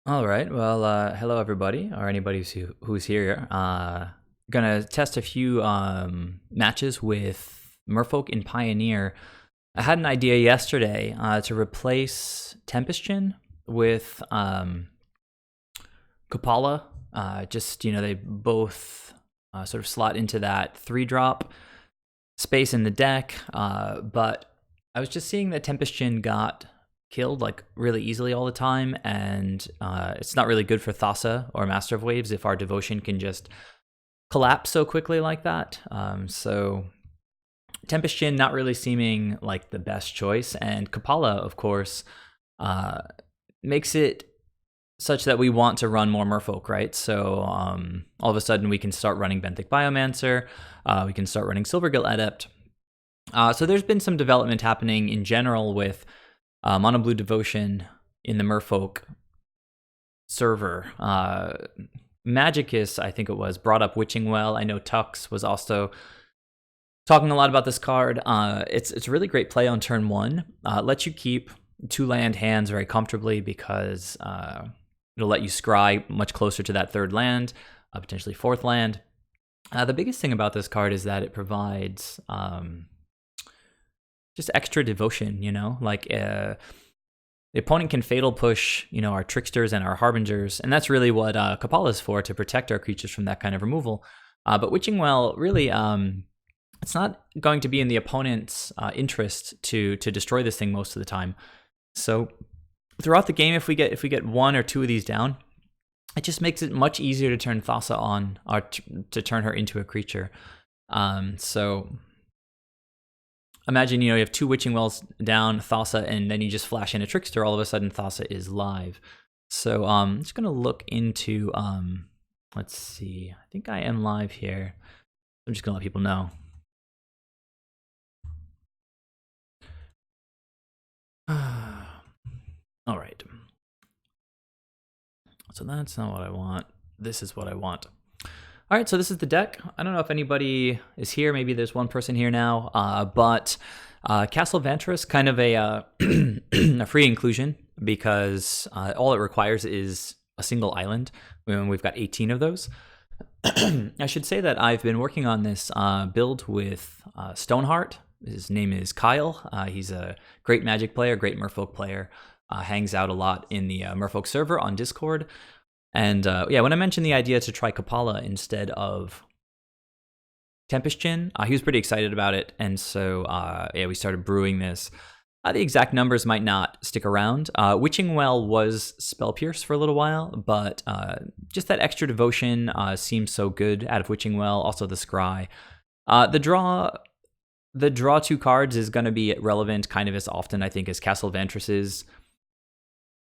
All right. Well, hello everybody, or anybody who's here. Gonna test a few matches with Merfolk in Pioneer. I had an idea yesterday to replace Tempestgen with Kupala. Just they both sort of slot into that 3-drop space in the deck. But I was just seeing that Tempestgen got killed like really easily all the time, and it's not really good for Thassa or Master of Waves if our devotion can just collapse so quickly like that. So Tempestgen not really seeming like the best choice, and Kapala, of course, makes it such that we want to run more Merfolk, right? So all of a sudden we can start running Benthic Biomancer, we can start running Silvergill Adept. So there's been some development happening in general with Mono Blue Devotion in the Merfolk server. Magicus, I think it was, brought up Witching Well. I know Tux was also talking a lot about this card. It's a really great play on turn 1. It lets you keep 2 land hands very comfortably because it'll let you scry much closer to that 3rd land, potentially 4th land. The biggest thing about this card is that it provides just extra devotion, like the opponent can fatal push, our tricksters and our harbingers, and that's really what Kapala is for, to protect our creatures from that kind of removal. But Witching Well, really, it's not going to be in the opponent's interest to destroy this thing most of the time. So throughout the game, if we get 1 or 2 of these down, it just makes it much easier to turn Thassa on, or to turn her into a creature. So imagine, you have 2 Witching Wells down, Thassa, and then you just flash in a Trickster. All of a sudden, Thassa is live. So I'm just going to look into, let's see, I think I am live here. I'm just going to let people know. All right. So that's not what I want. This is what I want. All right, so this is the deck. I don't know if anybody is here. Maybe there's one person here now. But Castle Vantress, kind of a a free inclusion, because all it requires is a single island. We've got 18 of those. I should say that I've been working on this build with Stoneheart. His name is Kyle. He's a great Magic player, great Merfolk player. Hangs out a lot in the Merfolk server on Discord. And yeah, when I mentioned the idea to try Kapala instead of Tempestgen, he was pretty excited about it. And so yeah, we started brewing this. The exact numbers might not stick around. Witching Well was Spell Pierce for a little while, but just that extra devotion seems so good out of Witching Well. Also the Scry. The draw 2 cards is going to be relevant kind of as often, I think, as Castle Vantress's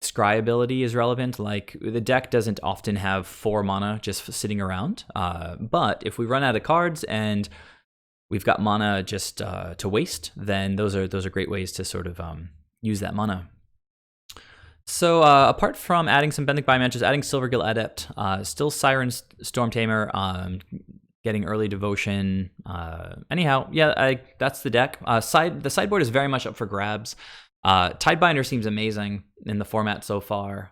Scry ability is relevant. Like, the deck doesn't often have 4 mana just sitting around, but if we run out of cards and we've got mana just to waste, then those are great ways to sort of use that mana. So apart from adding some Benthic Biomancers, adding Silvergill Adept, still Siren Storm Tamer, getting early devotion. Anyhow, yeah, that's the deck. The sideboard is very much up for grabs. Tidebinder seems amazing in the format so far.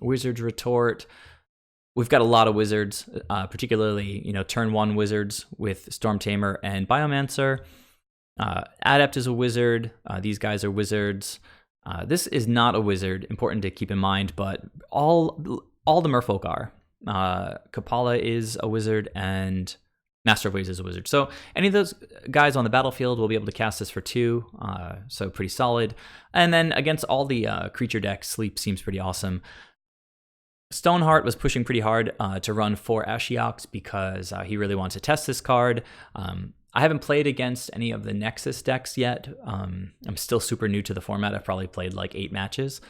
Wizard's Retort. We've got a lot of wizards, particularly turn 1 wizards with Storm Tamer and Biomancer. Adept is a wizard. These guys are wizards. This is not a wizard, important to keep in mind, but all the Merfolk are. Kapala is a wizard, and Master of Waves is a wizard. So any of those guys on the battlefield will be able to cast this for 2, so pretty solid. And then against all the creature decks, Sleep seems pretty awesome. Stoneheart was pushing pretty hard to run 4 Ashiok because he really wants to test this card. I haven't played against any of the Nexus decks yet. I'm still super new to the format. I've probably played like 8 matches.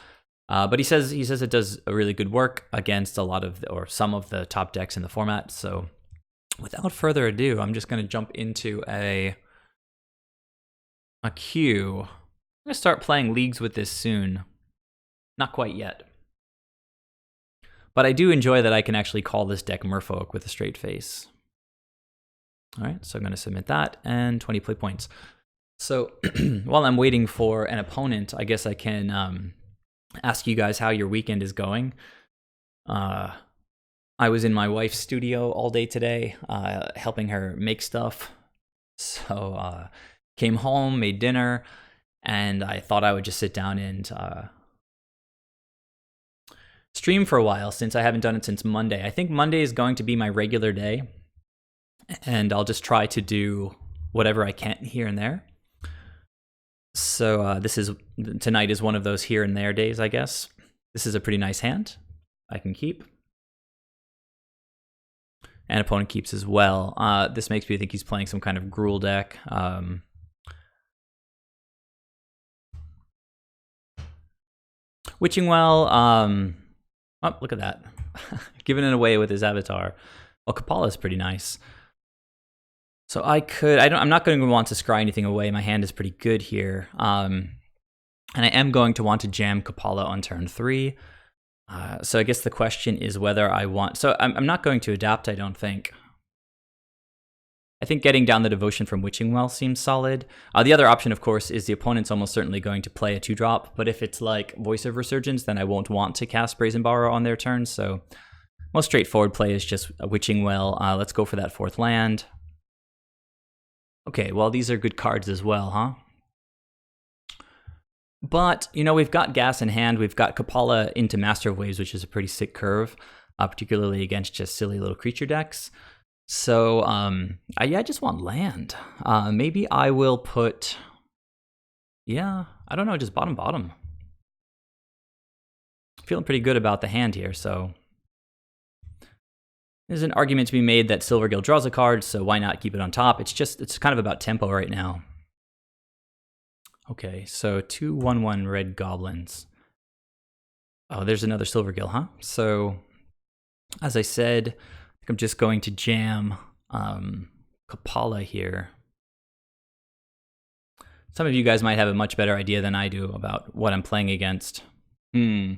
But he says it does a really good work against a lot of or some of the top decks in the format. So without further ado, I'm just going to jump into a queue. I'm going to start playing leagues with this soon. Not quite yet. But I do enjoy that I can actually call this deck Merfolk with a straight face. All right, so I'm going to submit that, and 20 play points. So while I'm waiting for an opponent, I guess I can ask you guys how your weekend is going. I was in my wife's studio all day today, helping her make stuff. So came home, made dinner, and I thought I would just sit down and stream for a while since I haven't done it since Monday. I think Monday is going to be my regular day, and I'll just try to do whatever I can here and there. So tonight is one of those here and there days, I guess. This is a pretty nice hand I can keep. And opponent keeps as well. This makes me think he's playing some kind of Gruul deck. Witching Well, oh, look at that. Giving it away with his avatar. Well, Kapala is pretty nice. So I'm not going to want to scry anything away. My hand is pretty good here. And I am going to want to jam Kapala on turn 3. So I guess the question is whether I want... So I'm not going to adapt, I don't think. I think getting down the Devotion from Witching Well seems solid. The other option, of course, is the opponent's almost certainly going to play a 2-drop, but if it's like Voice of Resurgence, then I won't want to cast Brazen Borrower on their turn, so most straightforward play is just a Witching Well. Let's go for that 4th land. Okay, well, these are good cards as well, huh? But, you know, we've got gas in hand. We've got Kapala into Master of Waves, which is a pretty sick curve, particularly against just silly little creature decks. So, I just want land. Maybe I will put... Yeah, I don't know, just bottom. Feeling pretty good about the hand here, so... There's an argument to be made that Silvergill draws a card, so why not keep it on top? It's kind of about tempo right now. Okay, so 2/1/1 red goblins. Oh, there's another Silvergill, huh? So, as I said, I think I'm just going to jam Kapala here. Some of you guys might have a much better idea than I do about what I'm playing against. Yeah,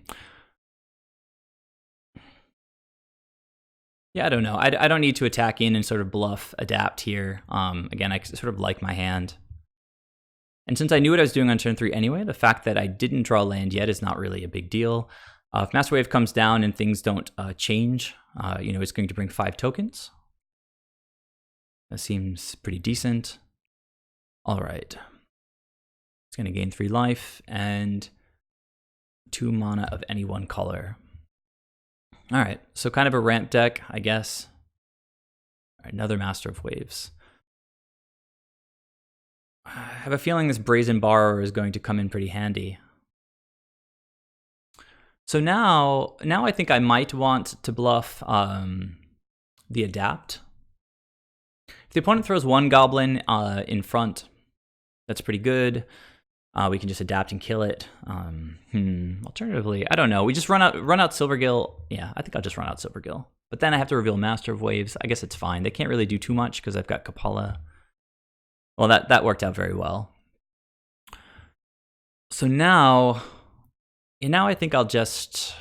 I don't know. I don't need to attack in and sort of bluff adapt here. Again, I sort of like my hand. And since I knew what I was doing on turn 3 anyway, the fact that I didn't draw land yet is not really a big deal. If Master Wave comes down and things don't change, you know, it's going to bring 5 tokens. That seems pretty decent. All right. It's going to gain 3 life and 2 mana of any one color. All right, so kind of a ramp deck, I guess. All right, another Master of Waves. I have a feeling this Brazen Borrower is going to come in pretty handy. So now I think I might want to bluff the Adapt. If the opponent throws 1 goblin in front, that's pretty good. We can just adapt and kill it. Alternatively, I don't know. We just run out Silvergill. Yeah, I think I'll just run out Silvergill. But then I have to reveal Master of Waves. I guess it's fine. They can't really do too much because I've got Kapala. Well, that worked out very well. So now I think I'll just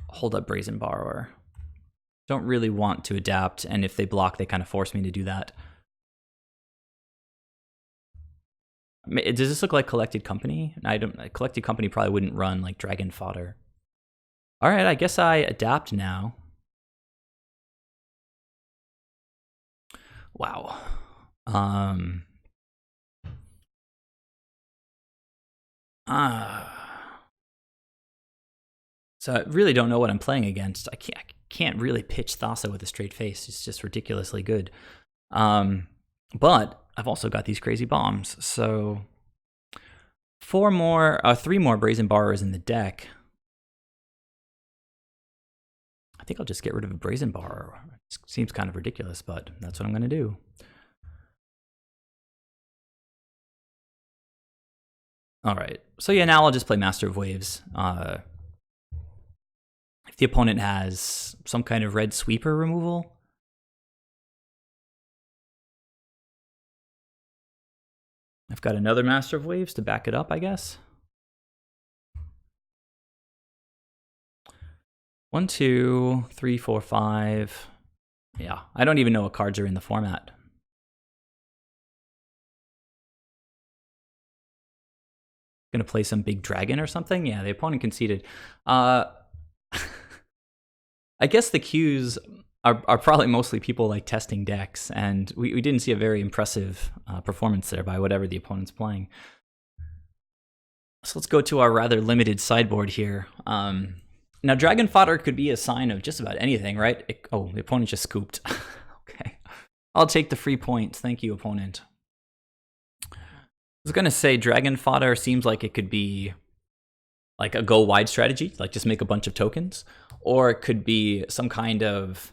hold up Brazen Borrower. Don't really want to adapt, and if they block, they kind of force me to do that. Does this look like Collected Company? Collected Company probably wouldn't run like Dragon Fodder. All right, I guess I adapt now. Wow. So I really don't know what I'm playing against. I can't really pitch Thassa with a straight face. It's just ridiculously good. But I've also got these crazy bombs. So 3 more Brazen Borrowers in the deck. I think I'll just get rid of a Brazen Borrower. It seems kind of ridiculous, but that's what I'm going to do. All right. So yeah, now I'll just play Master of Waves. If the opponent has some kind of red sweeper removal, I've got another Master of Waves to back it up, I guess. 1, 2, 3, 4, 5. Yeah, I don't even know what cards are in the format. Gonna play some big dragon or something? Yeah, the opponent conceded. I guess the cues are probably mostly people like testing decks, and we didn't see a very impressive performance there by whatever the opponent's playing. So let's go to our rather limited sideboard here. Now, Dragon Fodder could be a sign of just about anything, right? Oh, the opponent just scooped. Okay. I'll take the free points. Thank you, opponent. I was going to say Dragon Fodder seems like it could be like a go wide strategy, like just make a bunch of tokens. Or it could be some kind of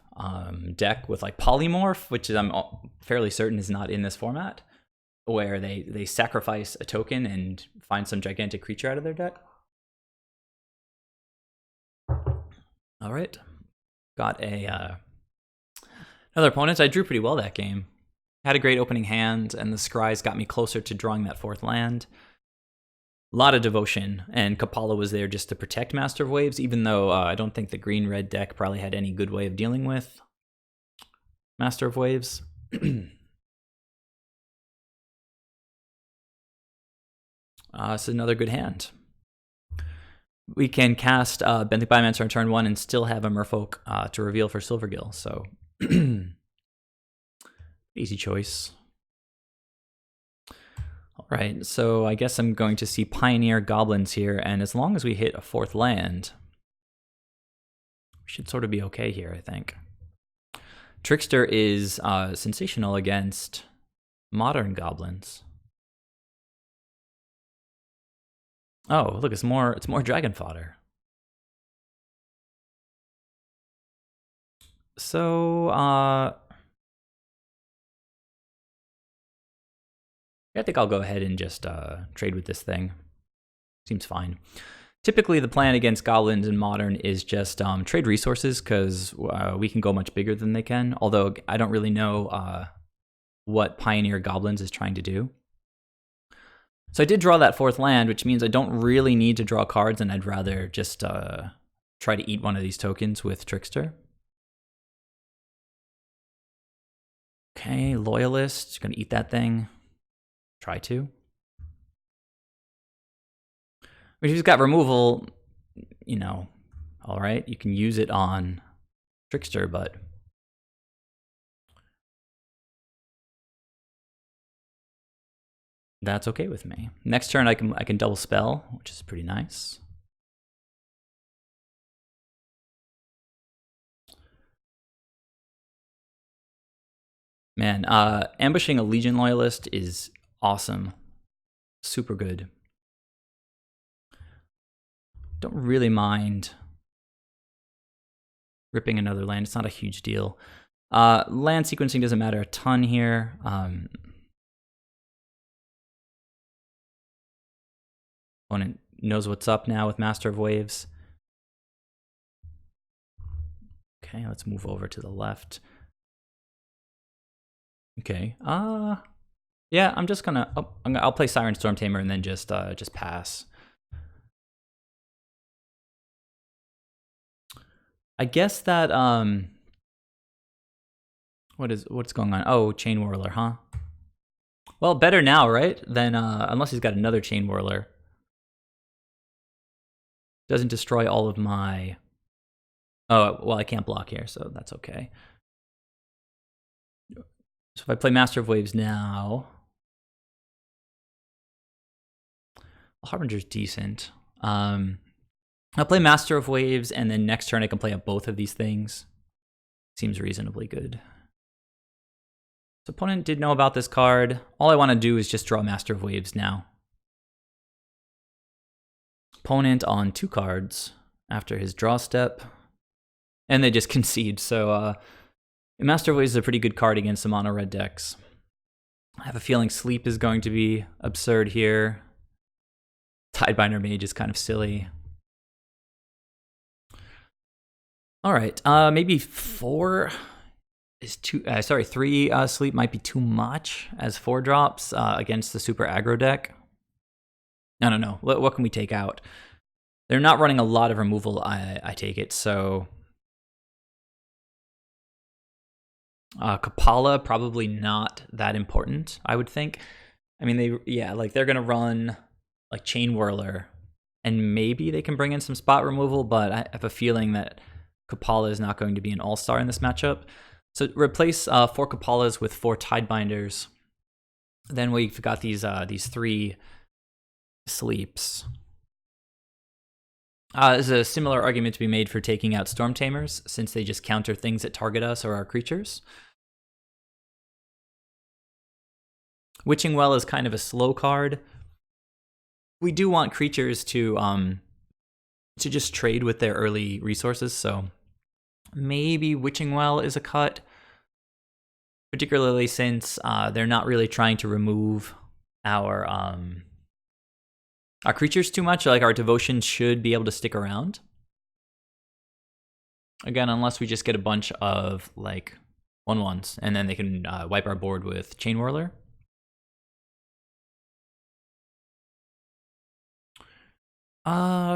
deck with like Polymorph, which I'm fairly certain is not in this format, where they sacrifice a token and find some gigantic creature out of their deck. All right, got another opponent. I drew pretty well that game. Had a great opening hand, and the Scries got me closer to drawing that fourth land. A lot of devotion, and Kapala was there just to protect Master of Waves, even though I don't think the green-red deck probably had any good way of dealing with Master of Waves. It's another good hand. We can cast Benthic Biomancer on turn 1 and still have a Merfolk to reveal for Silvergill, so easy choice. All right, so I guess I'm going to see Pioneer Goblins here, and as long as we hit a fourth land, we should sort of be okay here, I think. Trickster is sensational against modern goblins. Oh, look, it's more Dragon Fodder. So, I think I'll go ahead and just trade with this thing. Seems fine. Typically, the plan against goblins in Modern is just trade resources, because we can go much bigger than they can, although I don't really know what Pioneer Goblins is trying to do. So I did draw that fourth land, which means I don't really need to draw cards, and I'd rather just try to eat one of these tokens with Trickster. Okay, Loyalist, gonna eat that thing. Try to. If you've got removal, you know, all right, you can use it on Trickster, but that's okay with me. Next turn, I can double spell, which is pretty nice. Man, ambushing a Legion Loyalist is awesome. Super good. Don't really mind ripping another land. It's not a huge deal. Land sequencing doesn't matter a ton here. Opponent knows what's up now with Master of Waves. Okay, let's move over to the left. Okay. Yeah, I'm just gonna. Oh, I'll play Siren Storm Tamer and then just pass. I guess that what's going on? Oh, Chain Whirler, huh? Well, better now, right? Than unless he's got another Chain Whirler. Doesn't destroy all of my. Oh, well, I can't block here, so that's okay. So if I play Master of Waves now, Harbinger's decent. I'll play Master of Waves, and then next turn I can play up both of these things. Seems reasonably good. So opponent did know about this card. All I want to do is just draw Master of Waves now. Opponent on 2 cards after his draw step, and they just concede. So Master of Waves is a pretty good card against the mono red decks. I have a feeling Sleep is going to be absurd here. Tidebinder Mage is kind of silly. All right, maybe 4 is too. Sorry, 3 Sleep might be too much as 4 drops against the super aggro deck. I don't know. What can we take out? They're not running a lot of removal, I take it, so Kapala, probably not that important, I would think. I mean, they're gonna run like Chain Whirler, and maybe they can bring in some spot removal, but I have a feeling that Kapala is not going to be an all-star in this matchup. So replace 4 Kapalas with 4 Tidebinders. Then we've got these 3 sleeps. There's a similar argument to be made for taking out Storm Tamers, since they just counter things that target us or our creatures. Witching Well is kind of a slow card. We do want creatures to just trade with their early resources, so maybe Witching Well is a cut, particularly since they're not really trying to remove our creatures too much. Like, our devotion should be able to stick around. Again, unless we just get a bunch of, like, 1/1s, and then they can wipe our board with Chain Whirler.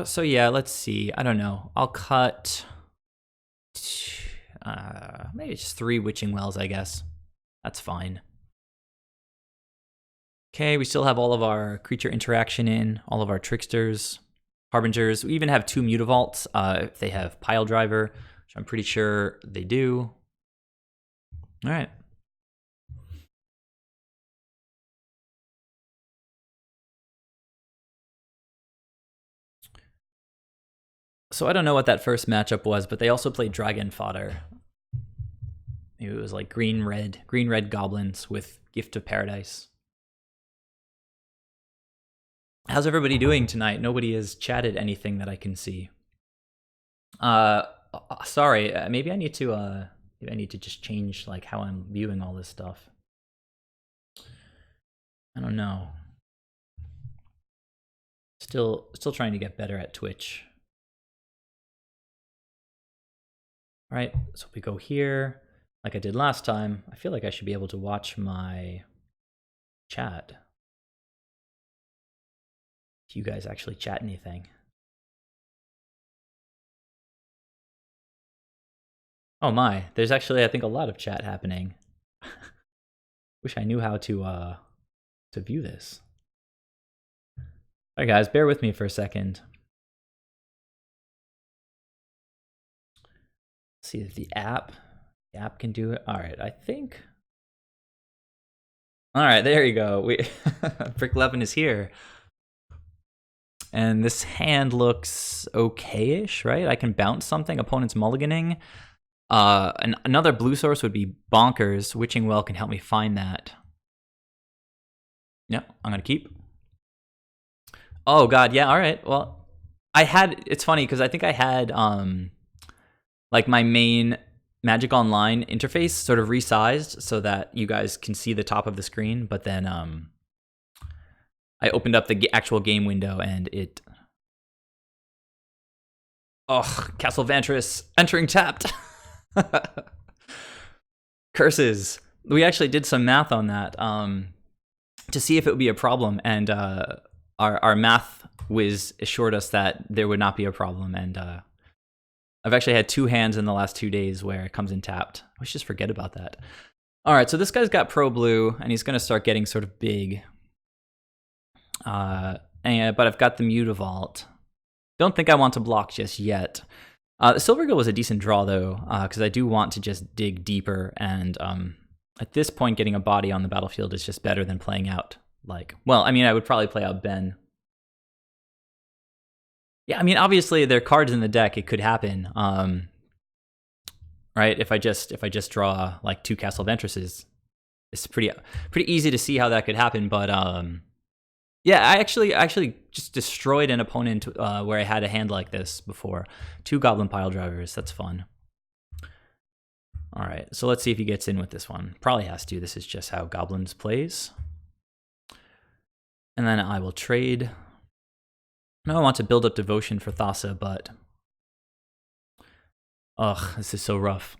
So yeah, let's see. I don't know. I'll cut maybe just 3 Witching Wells, I guess. That's fine. Okay, we still have all of our creature interaction in, all of our Tricksters, Harbingers. We even have 2 Mutavaults if they have Pile Driver, which I'm pretty sure they do. All right. So I don't know what that first matchup was, but they also played Dragon Fodder. Maybe it was like green-red goblins with Gift of Paradise. How's everybody doing tonight? Nobody has chatted anything that I can see. Sorry, maybe I need to just change like how I'm viewing all this stuff. I don't know. Still trying to get better at Twitch. All right, so we go here, like I did last time. I feel like I should be able to watch my chat. If you guys actually chat anything. Oh my, there's actually, I think, a lot of chat happening. Wish I knew how to view this. All right, guys, bear with me for a second. See if the app can do it. All right, I think. All right, there you go. Brick 11 is here. And this hand looks okay-ish, right? I can bounce something. Opponent's mulliganing. Another blue source would be bonkers. Witching Well can help me find that. Yep, I'm gonna keep. Oh god, yeah, all right. Well, it's funny because I think I had like my main Magic Online interface sort of resized so that you guys can see the top of the screen, but then I opened up the actual game window and it... Oh, Castle Vantress entering tapped. Curses. We actually did some math on that to see if it would be a problem, and our math whiz assured us that there would not be a problem, and I've actually had 2 hands in the last 2 days where it comes in tapped. I should just forget about that. All right, so this guy's got Pro Blue, and he's going to start getting sort of big. But I've got the Mutavault. Don't think I want to block just yet. The Silvergill was a decent draw, though, because I do want to just dig deeper, and at this point, getting a body on the battlefield is just better than playing out, like... Well, I mean, I would probably play out Ben. Yeah, I mean, obviously, there are cards in the deck. It could happen, right? If I just draw, like, 2 Castle Ventresses, it's pretty easy to see how that could happen, but... Yeah, I actually just destroyed an opponent where I had a hand like this before. 2 Goblin Pile Drivers, that's fun. All right, so let's see if he gets in with this one. Probably has to. This is just how Goblins plays. And then I will trade. No, I want to build up Devotion for Thassa, but... Ugh, this is so rough.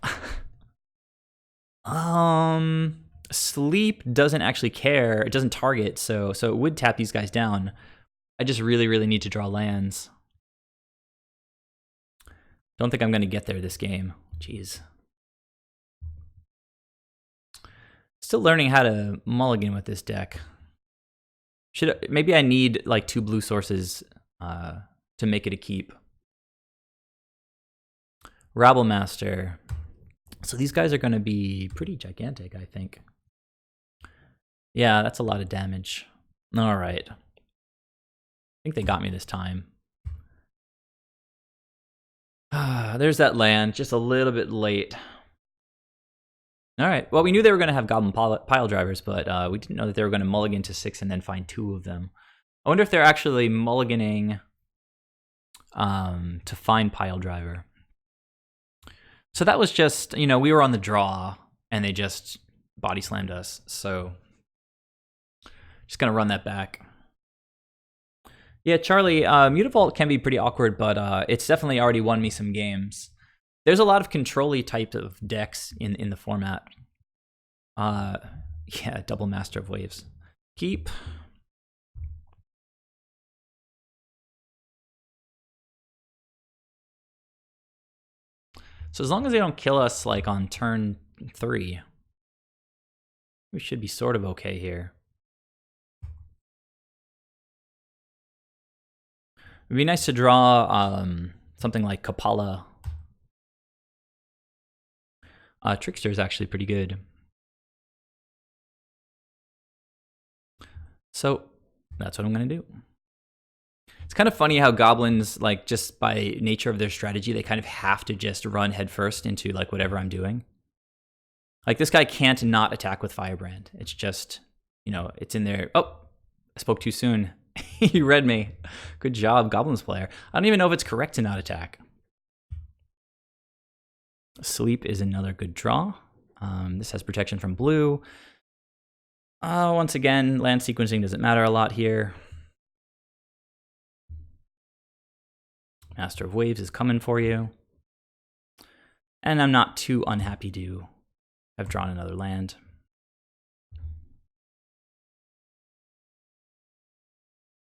Sleep doesn't actually care. It doesn't target, so it would tap these guys down. I just really need to draw lands. Don't think I'm going to get there this game. Jeez. Still learning how to mulligan with this deck. Maybe I need like 2 blue sources to make it a keep. Rabble Master. So these guys are going to be pretty gigantic, I think. Yeah, that's a lot of damage. All right. I think they got me this time. There's that land, just a little bit late. All right. Well, we knew they were going to have Goblin pile drivers, but we didn't know that they were going to mulligan to 6 and then find 2 of them. I wonder if they're actually mulliganing to find pile driver. So that was just, we were on the draw, and they just body slammed us. So just going to run that back. Yeah, Charlie, Mutavault can be pretty awkward, but it's definitely already won me some games. There's a lot of control-y type of decks in the format. Yeah, double Master of Waves. Keep. So as long as they don't kill us like on turn 3, we should be sort of okay here. It'd be nice to draw something like Kapala. Trickster is actually pretty good. So that's what I'm going to do. It's kind of funny how goblins, like, just by nature of their strategy, they kind of have to just run headfirst into like whatever I'm doing. Like, this guy can't not attack with Firebrand. It's just, it's in there. Oh, I spoke too soon. You read me. Good job, Goblins player. I don't even know if it's correct to not attack. Sleep is another good draw. This has protection from blue. Once again, land sequencing doesn't matter a lot here. Master of Waves is coming for you. And I'm not too unhappy to have drawn another land.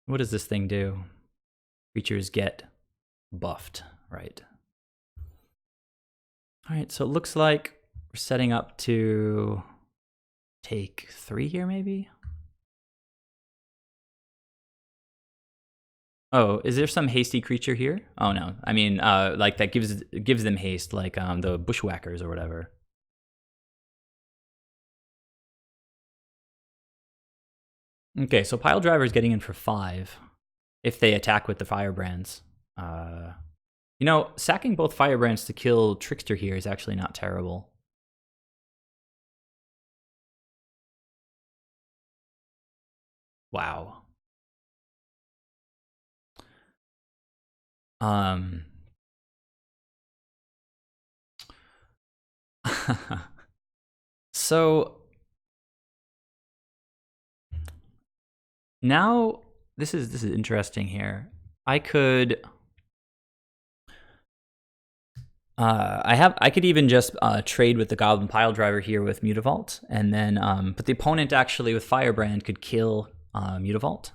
What does this thing do? Creatures get buffed, right? All right, so it looks like we're setting up to take 3 here, maybe? Oh, is there some hasty creature here? Oh no, I mean, like that gives them haste, like the bushwhackers or whatever. Okay, so pile driver is getting in for 5 if they attack with the firebrands. Sacking both firebrands to kill Trickster here is actually not terrible. Wow. So now this is interesting here. I could I could even just trade with the Goblin Pile Driver here with Mutavault, and then but the opponent actually with Firebrand could kill Mutavault.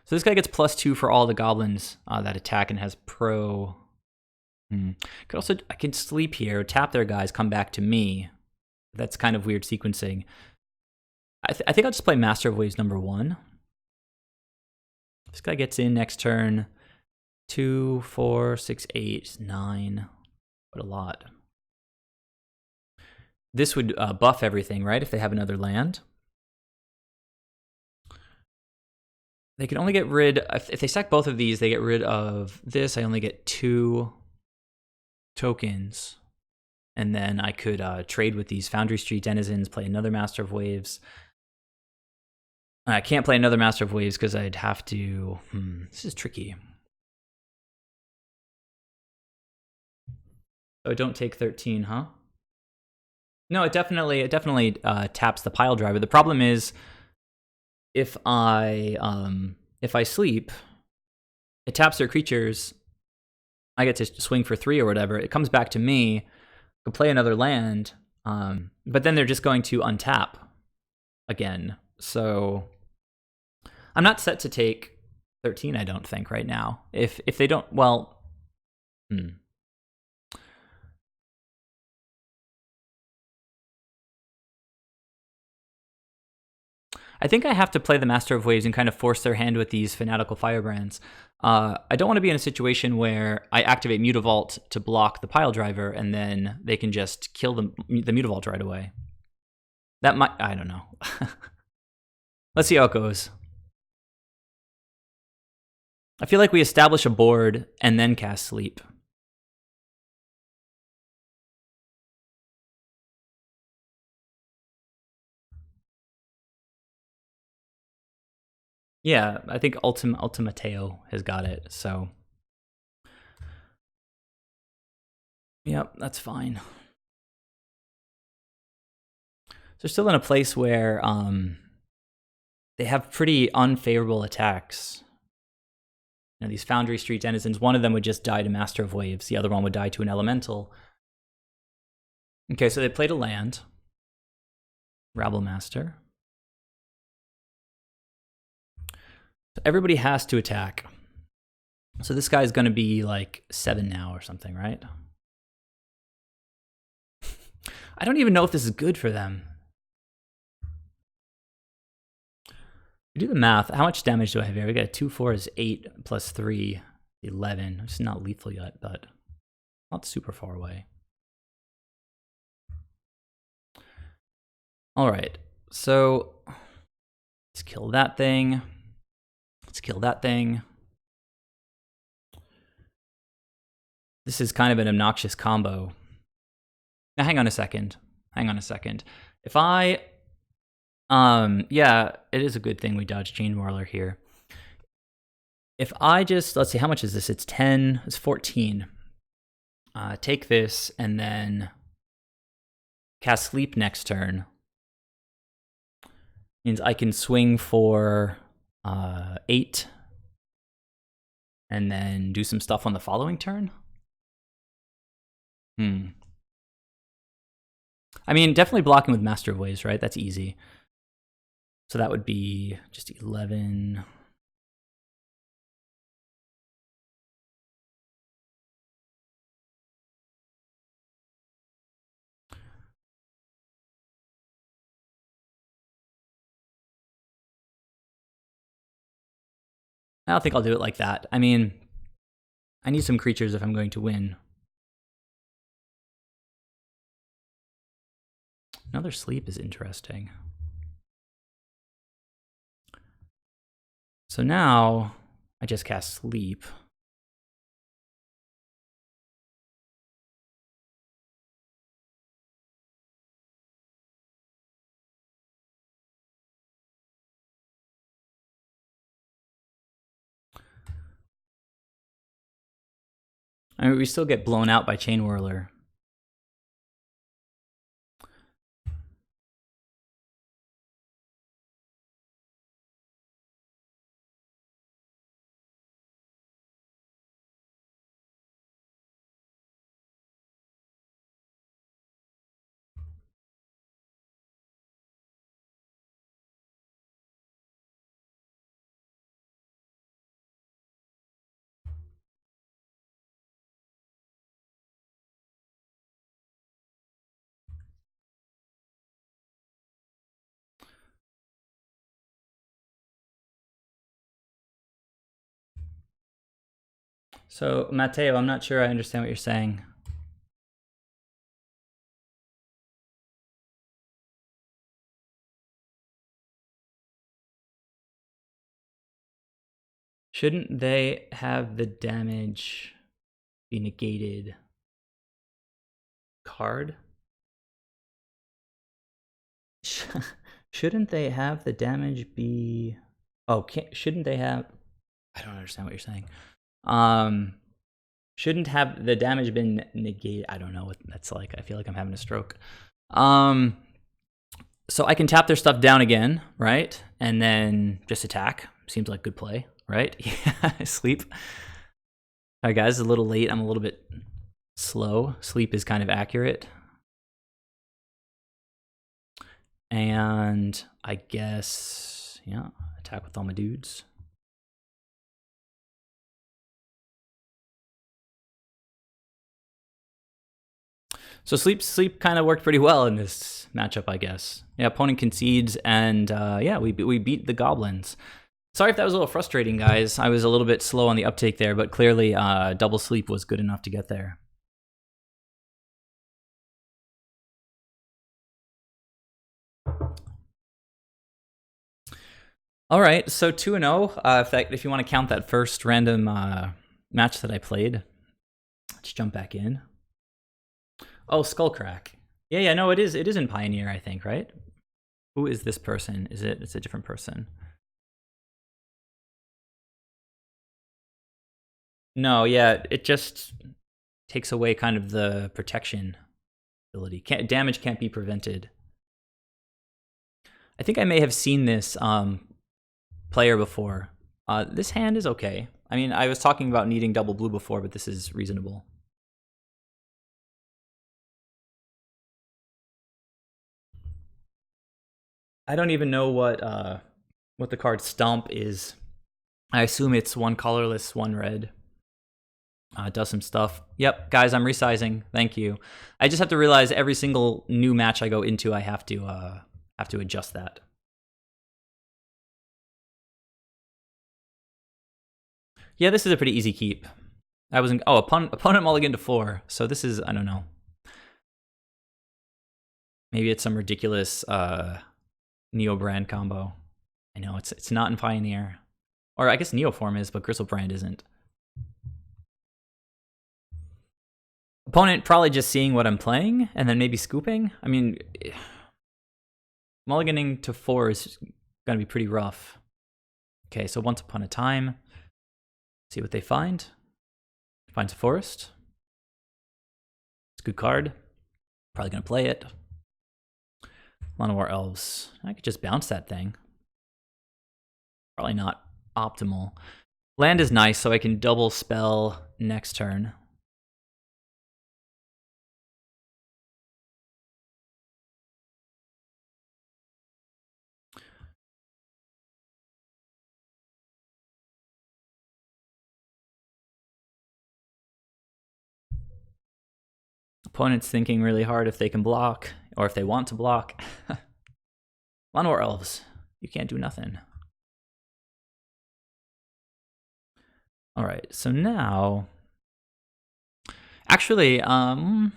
So this guy gets +2 for all the goblins that attack and has pro. I could sleep here, tap their guys, come back to me. That's kind of weird sequencing. I think I'll just play Master of Waves number 1. This guy gets in next turn. 2, 4, 6, 8, 9. What a lot. This would buff everything, right? If they have another land. They can only get rid, if they sack both of these, they get rid of this. I only get 2 tokens. And then I could trade with these Foundry Street Denizens, play another Master of Waves. I can't play another Master of Waves because I'd have to... this is tricky. Oh, don't take 13, huh? No, it definitely taps the pile driver. The problem is if I sleep, it taps their creatures. I get to swing for 3 or whatever. It comes back to me. I can play another land, but then they're just going to untap again. So I'm not set to take 13. I don't think right now. If they don't, well. I think I have to play the Master of Waves and kind of force their hand with these fanatical firebrands. I don't want to be in a situation where I activate Mutavault to block the pile driver and then they can just kill the Mutavault right away. That might, I don't know. Let's see how it goes. I feel like we establish a board and then cast Sleep. Yeah, I think Ultimateo has got it, so. Yep, that's fine. They're still in a place where they have pretty unfavorable attacks. You know, these Foundry Street Denizens, one of them would just die to Master of Waves, the other one would die to an Elemental. Okay, so they played a land. Rabble Master. So everybody has to attack. So this guy's going to be like 7 now or something, right? I don't even know if this is good for them. Do the math. How much damage do I have here? We got a 2/4 is 8 plus 3, 11. It's not lethal yet, but not super far away. All right, so let's kill that thing. Let's kill that thing. This is kind of an obnoxious combo. Now, hang on a second. Hang on a second. If I, yeah, it is a good thing we dodged Chain Whirler here. If I just, let's see, how much is this? It's 10, it's 14. Take this and then cast Sleep next turn. Means I can swing for 8 and then do some stuff on the following turn. I mean, definitely blocking with Master of Waves, right? That's easy. So that would be just 11. I don't think I'll do it like that. I mean, I need some creatures if I'm going to win. Another Sleep is interesting. So now I just cast Sleep. I mean, we still get blown out by Chain Whirler. So, Matteo, I'm not sure I understand what you're saying. Shouldn't they have the damage be negated card? Shouldn't they have the damage be... Oh, shouldn't they have... I don't understand what you're saying. Shouldn't have the damage been negated? I don't know what that's like. I feel like I'm having a stroke. So I can tap their stuff down again, right? And then just attack. Seems like good play, right? Yeah, Sleep. All right, guys, a little late. I'm a little bit slow. Sleep is kind of accurate. And I guess, yeah, attack with all my dudes. So sleep kind of worked pretty well in this matchup, I guess. Yeah, opponent concedes, and yeah, we beat the goblins. Sorry if that was a little frustrating, guys. I was a little bit slow on the uptake there, but clearly double sleep was good enough to get there. All right, so 2-0. If you want to count that first random match that I played, let's jump back in. Oh, Skullcrack. Yeah, no, it is in Pioneer, I think, right? Who is this person? It's a different person. No, yeah, it just takes away kind of the protection ability. Damage can't be prevented. I think I may have seen this player before. This hand is okay. I mean, I was talking about needing double blue before, but this is reasonable. I don't even know what the card Stomp is. I assume it's one colorless, one red. Does some stuff. Yep, guys, I'm resizing. Thank you. I just have to realize every single new match I go into, I have to adjust that. Yeah, this is a pretty easy keep. I wasn't. Oh, opponent mulligan to 4. So this is, I don't know. Maybe it's some ridiculous Neo Brand combo. I know it's not in Pioneer, or I guess Neoform is, but Gristlebrand isn't. Opponent probably just seeing what I'm playing and then maybe scooping. I mean, mulliganing to 4 is gonna be pretty rough. Okay, so Once Upon a Time. See what they find. Finds a forest. It's a good card. Probably gonna play it. Llanowar Elves. I could just bounce that thing. Probably not optimal. Land is nice, so I can double spell next turn. Opponent's thinking really hard if they can block, or if they want to block. Llanowar Elves. You can't do nothing. Alright, so now... Actually, yeah...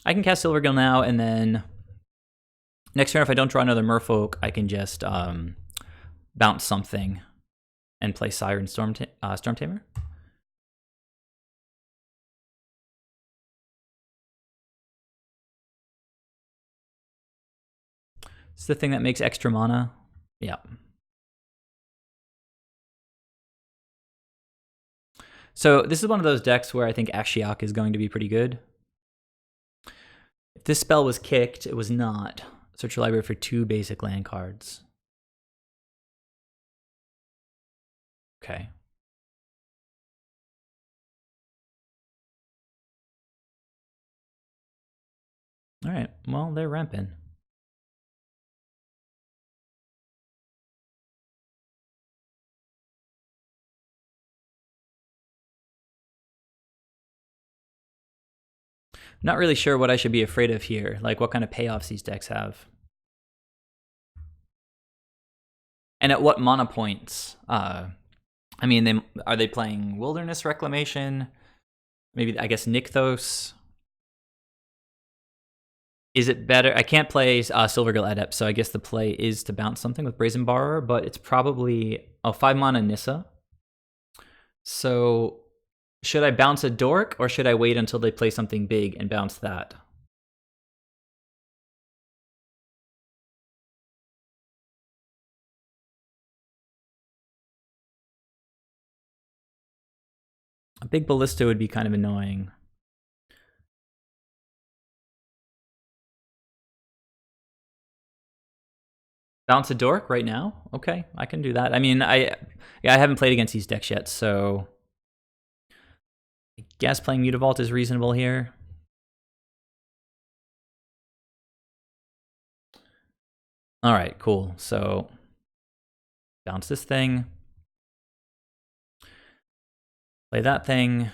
I can cast Silvergill now, and then... Next turn, if I don't draw another Merfolk, I can just bounce something and play Siren Storm Tamer. It's the thing that makes extra mana. Yeah. So this is one of those decks where I think Ashiok is going to be pretty good. If this spell was kicked, it was not. Search your library for 2 basic land cards. Okay. All right, well, they're ramping. Not really sure what I should be afraid of here, like what kind of payoffs these decks have. And at what mana points? I mean, are they playing Wilderness Reclamation? Maybe, I guess, Nykthos? Is it better? I can't play Silvergill Adept, so I guess the play is to bounce something with Brazen Borrower, but it's probably... Oh, 5 mana Nissa. So should I bounce a Dork, or should I wait until they play something big and bounce that? A big Ballista would be kind of annoying. Bounce a Dork right now? Okay, I can do that. I mean, I haven't played against these decks yet, so I guess playing Mutavault is reasonable here. All right, cool. So bounce this thing. Play that thing.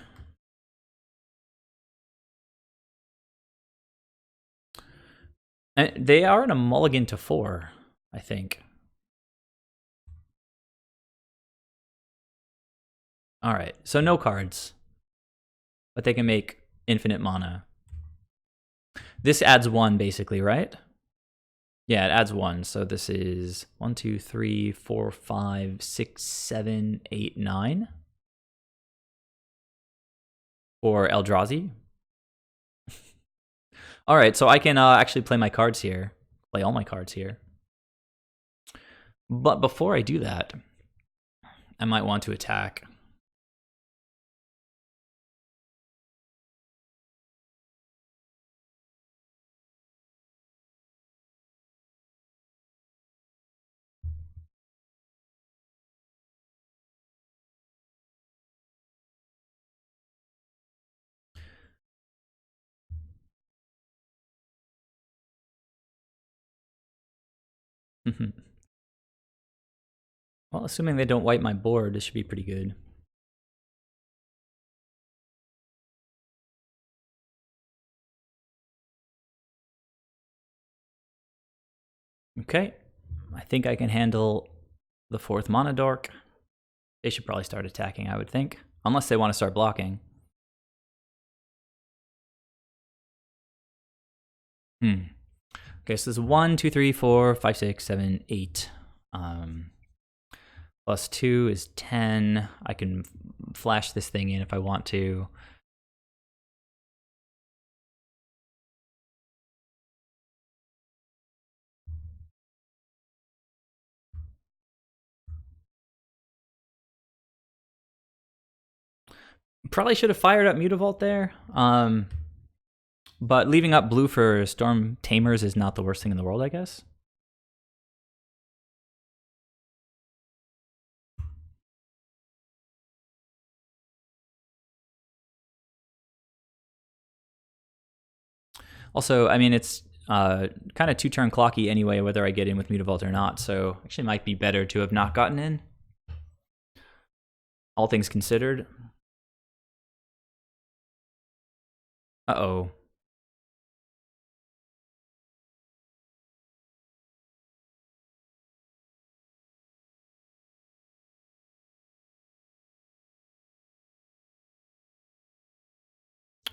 And they are in a mulligan to 4, I think. All right, so no cards, but they can make infinite mana. This adds 1 basically, right? Yeah, it adds 1. So this is 1, 2, 3, 4, 5, 6, 7, 8, 9 for Eldrazi. All right, so I can actually play my cards here, play all my cards here. But before I do that, I might want to attack. Well, assuming they don't wipe my board, this should be pretty good. Okay, I think I can handle the 4th mana dork. They should probably start attacking, I would think, unless they want to start blocking. Okay, so this is 1, 2, 3, 4, 5, 6, 7, 8. Plus 2 is 10. I can flash this thing in if I want to. Probably should have fired up Mutavault there. But leaving up blue for Storm Tamers is not the worst thing in the world, I guess. Also, I mean, it's kind of 2-turn clocky anyway, whether I get in with Mutavault or not, so actually might be better to have not gotten in. All things considered. Uh-oh.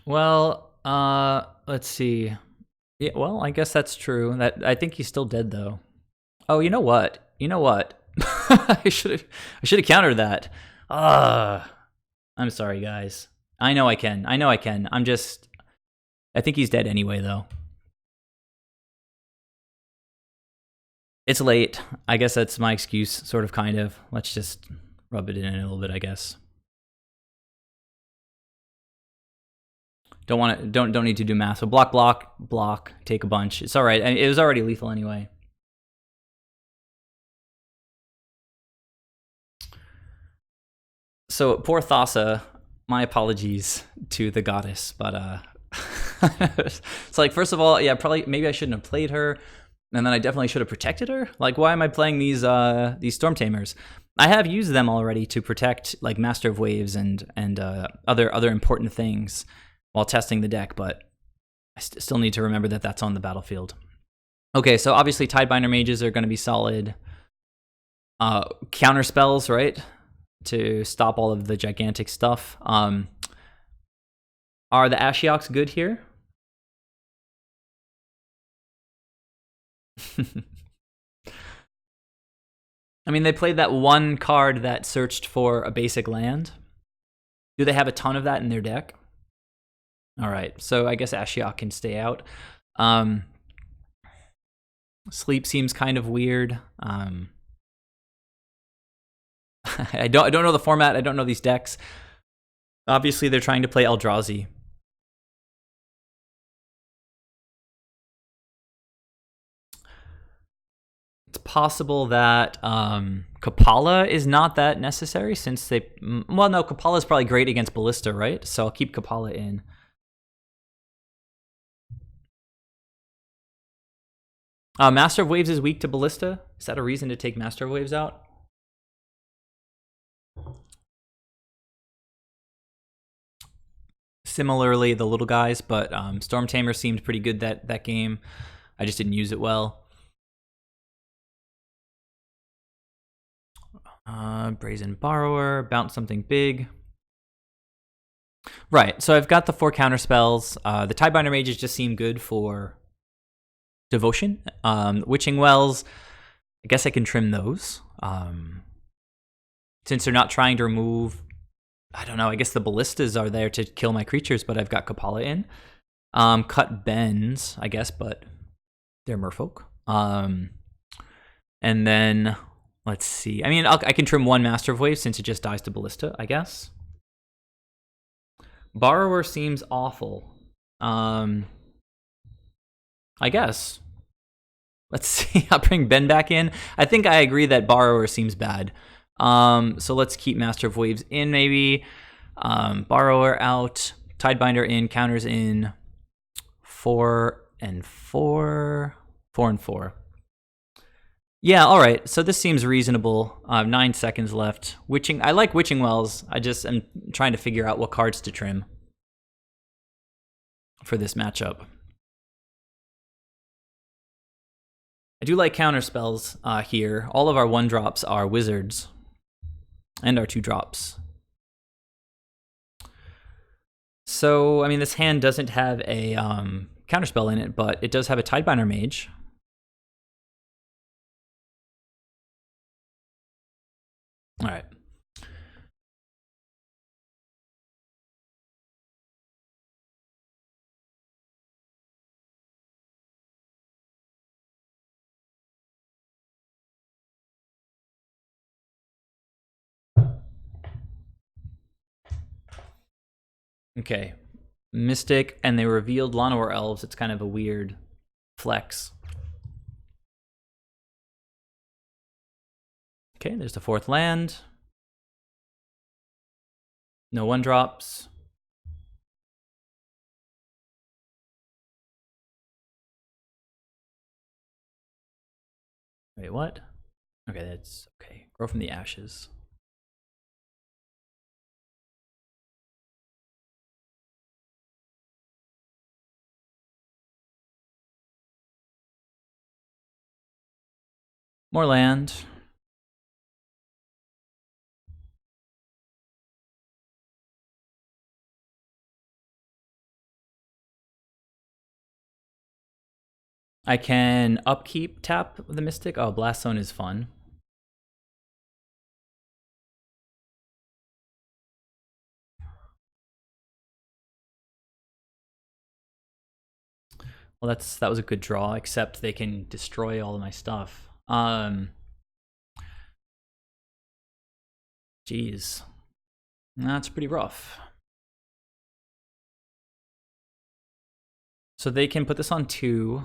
Well, let's see. Yeah, well, I guess that's true. That I think he's still dead though. Oh, you know what? You know what? I should have countered that. I'm sorry, guys. I know I can. I know I can. I think he's dead anyway, though. It's late. I guess that's my excuse, sort of, kind of. Let's just rub it in a little bit, I guess. Don't need to do math. So block, block, block. Take a bunch. It's all right. It was already lethal anyway. So poor Thassa. My apologies to the goddess, but it's like, first of all, yeah, probably maybe I shouldn't have played her, and then I definitely should have protected her. Like, why am I playing these Storm Tamers? I have used them already to protect like Master of Waves and other important things while testing the deck, but I still need to remember that that's on the battlefield. Okay, so obviously Tidebinder Mages are going to be solid. Counter spells, right, to stop all of the gigantic stuff. Are the Ashioks good here? I mean, they played that one card that searched for a basic land. Do they have a ton of that in their deck? All right, so I guess Ashiok can stay out. Sleep seems kind of weird. I don't know the format. I don't know these decks. Obviously, they're trying to play Eldrazi. It's possible that Kapala is not that necessary since they... Well, no, Kapala is probably great against Ballista, right? So I'll keep Kapala in. Master of Waves is weak to Ballista. Is that a reason to take Master of Waves out? Similarly, the little guys, but Storm Tamer seemed pretty good that game. I just didn't use it well. Brazen Borrower, bounce something big. Right, so I've got the 4 counter spells. The Tidebinder Mages just seem good for Devotion. Witching Wells, I guess I can trim those. Since they're not trying to remove, I don't know, I guess the Ballistas are there to kill my creatures, but I've got Kapala in. Cut Bends, I guess, but they're Merfolk. And then, let's see. I mean, I can trim 1 Master of Waves since it just dies to Ballista, I guess. Borrower seems awful. I guess. Let's see. I'll bring Ben back in. I think I agree that Borrower seems bad. So let's keep Master of Waves in, maybe. Borrower out. Tidebinder in. Counters in. 4 and 4. 4 and 4. Yeah, all right. So this seems reasonable. 9 seconds left. I like Witching Wells. I just am trying to figure out what cards to trim for this matchup. I do like counter spells here. All of our 1-drops are wizards, and our 2-drops. So, I mean, this hand doesn't have a counterspell in it, but it does have a Tidebinder Mage. All right. Okay. Mystic, and they revealed Llanowar Elves. It's kind of a weird flex. Okay, there's the 4th land. No 1-drops. Wait, what? Okay, that's okay. Grow from the ashes. More land. I can upkeep tap the Mystic. Oh, Blast Zone is fun. Well, that was a good draw, except they can destroy all of my stuff. Jeez. That's pretty rough. So they can put this on 2.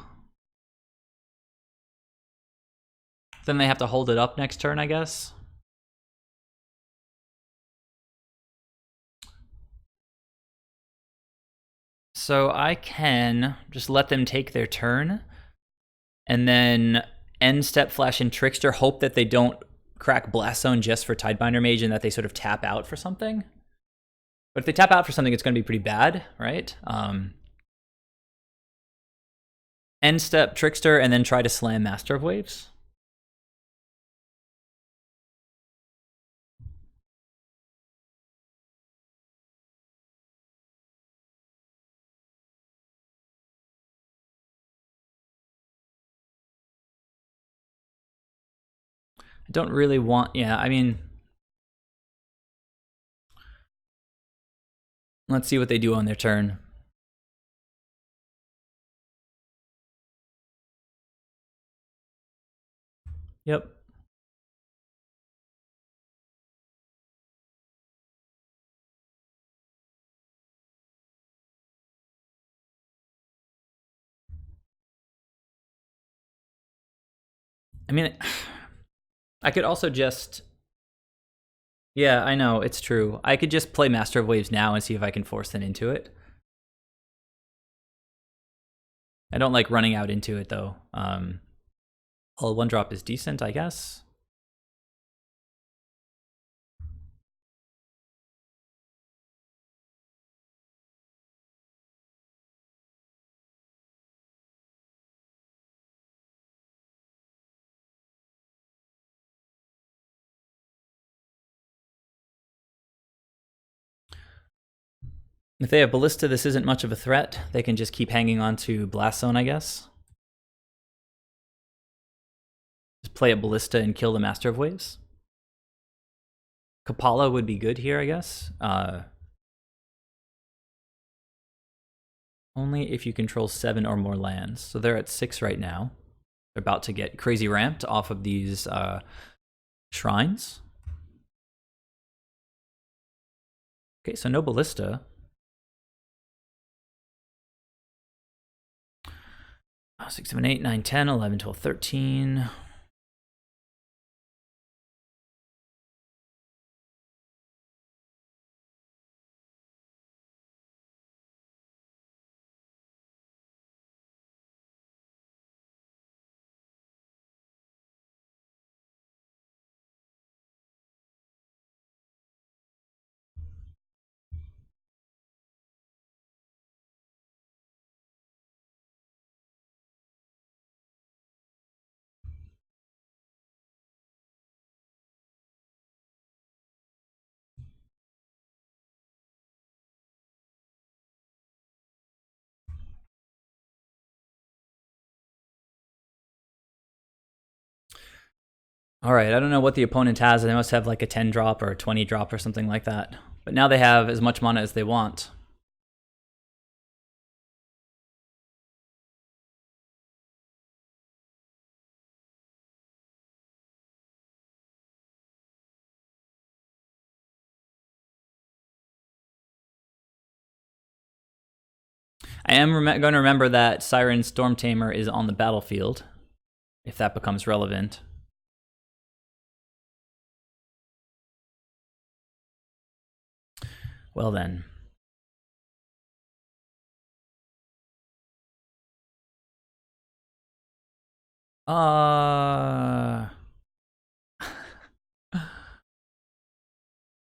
Then they have to hold it up next turn, I guess. So I can just let them take their turn, and then end step Flash and Trickster, hope that they don't crack Blast Zone just for Tidebinder Mage and that they sort of tap out for something. But if they tap out for something, it's going to be pretty bad, right? End step Trickster and then try to slam Master of Waves. I don't really want, yeah, I mean, let's see what they do on their turn. Yep. I mean, I could also just, yeah, I know, it's true. I could just play Master of Waves now and see if I can force them into it. I don't like running out into it, though. Well, 1-drop is decent, I guess. If they have Ballista, this isn't much of a threat. They can just keep hanging on to Blast Zone, I guess. Just play a Ballista and kill the Master of Waves. Kapala would be good here, I guess. Only if you control 7 or more lands. So they're at 6 right now. They're about to get crazy ramped off of these shrines. Okay, so no Ballista. 6, 7, 8, 9, 10, 11, 12, 13. All right, I don't know what the opponent has. They must have like a 10 drop or a 20 drop or something like that. But now they have as much mana as they want. I am going to remember that Siren Storm Tamer is on the battlefield, if that becomes relevant. Well then.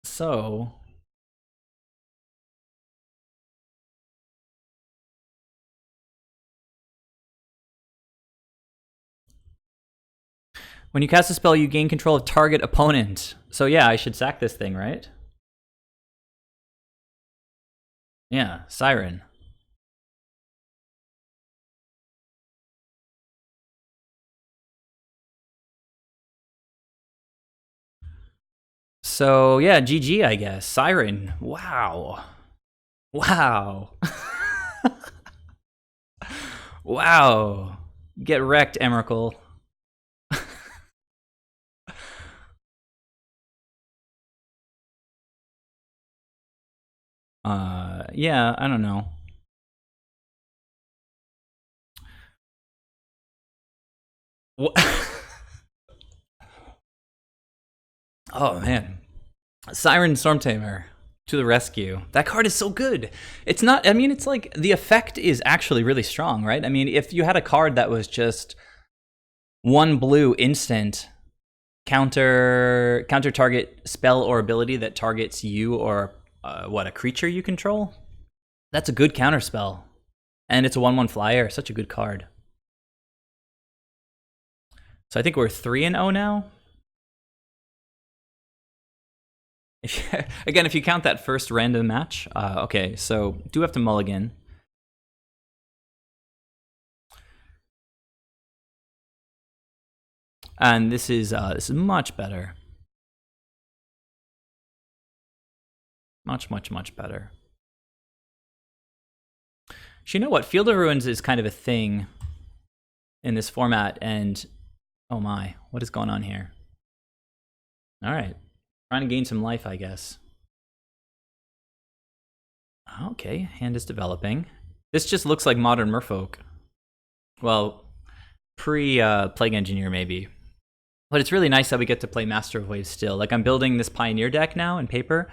So when you cast a spell, you gain control of target opponent. So yeah, I should sack this thing, right? Yeah, Siren. So yeah, GG, I guess. Siren. Wow. Wow. Wow. Get wrecked, Emrakul. Yeah, I don't know. What? Oh man, Siren Stormtamer to the rescue. That card is so good. It's not. I mean, it's like the effect is actually really strong, right? I mean, if you had a card that was just 1 blue instant counter target spell or ability that targets you or a creature you control, that's a good counter spell, and it's a 1/1 flyer. Such a good card. So I think we're 3-0 now. Again, if you count that first random match, okay, so do have to mulligan. And this is much better. Much, much, much better. So you know what? Field of Ruins is kind of a thing in this format, and oh my, what is going on here? All right, trying to gain some life, I guess. Okay, hand is developing. This just looks like modern Merfolk. Well, pre-Plague Engineer maybe. But it's really nice that we get to play Master of Waves still. Like I'm building this Pioneer deck now in paper.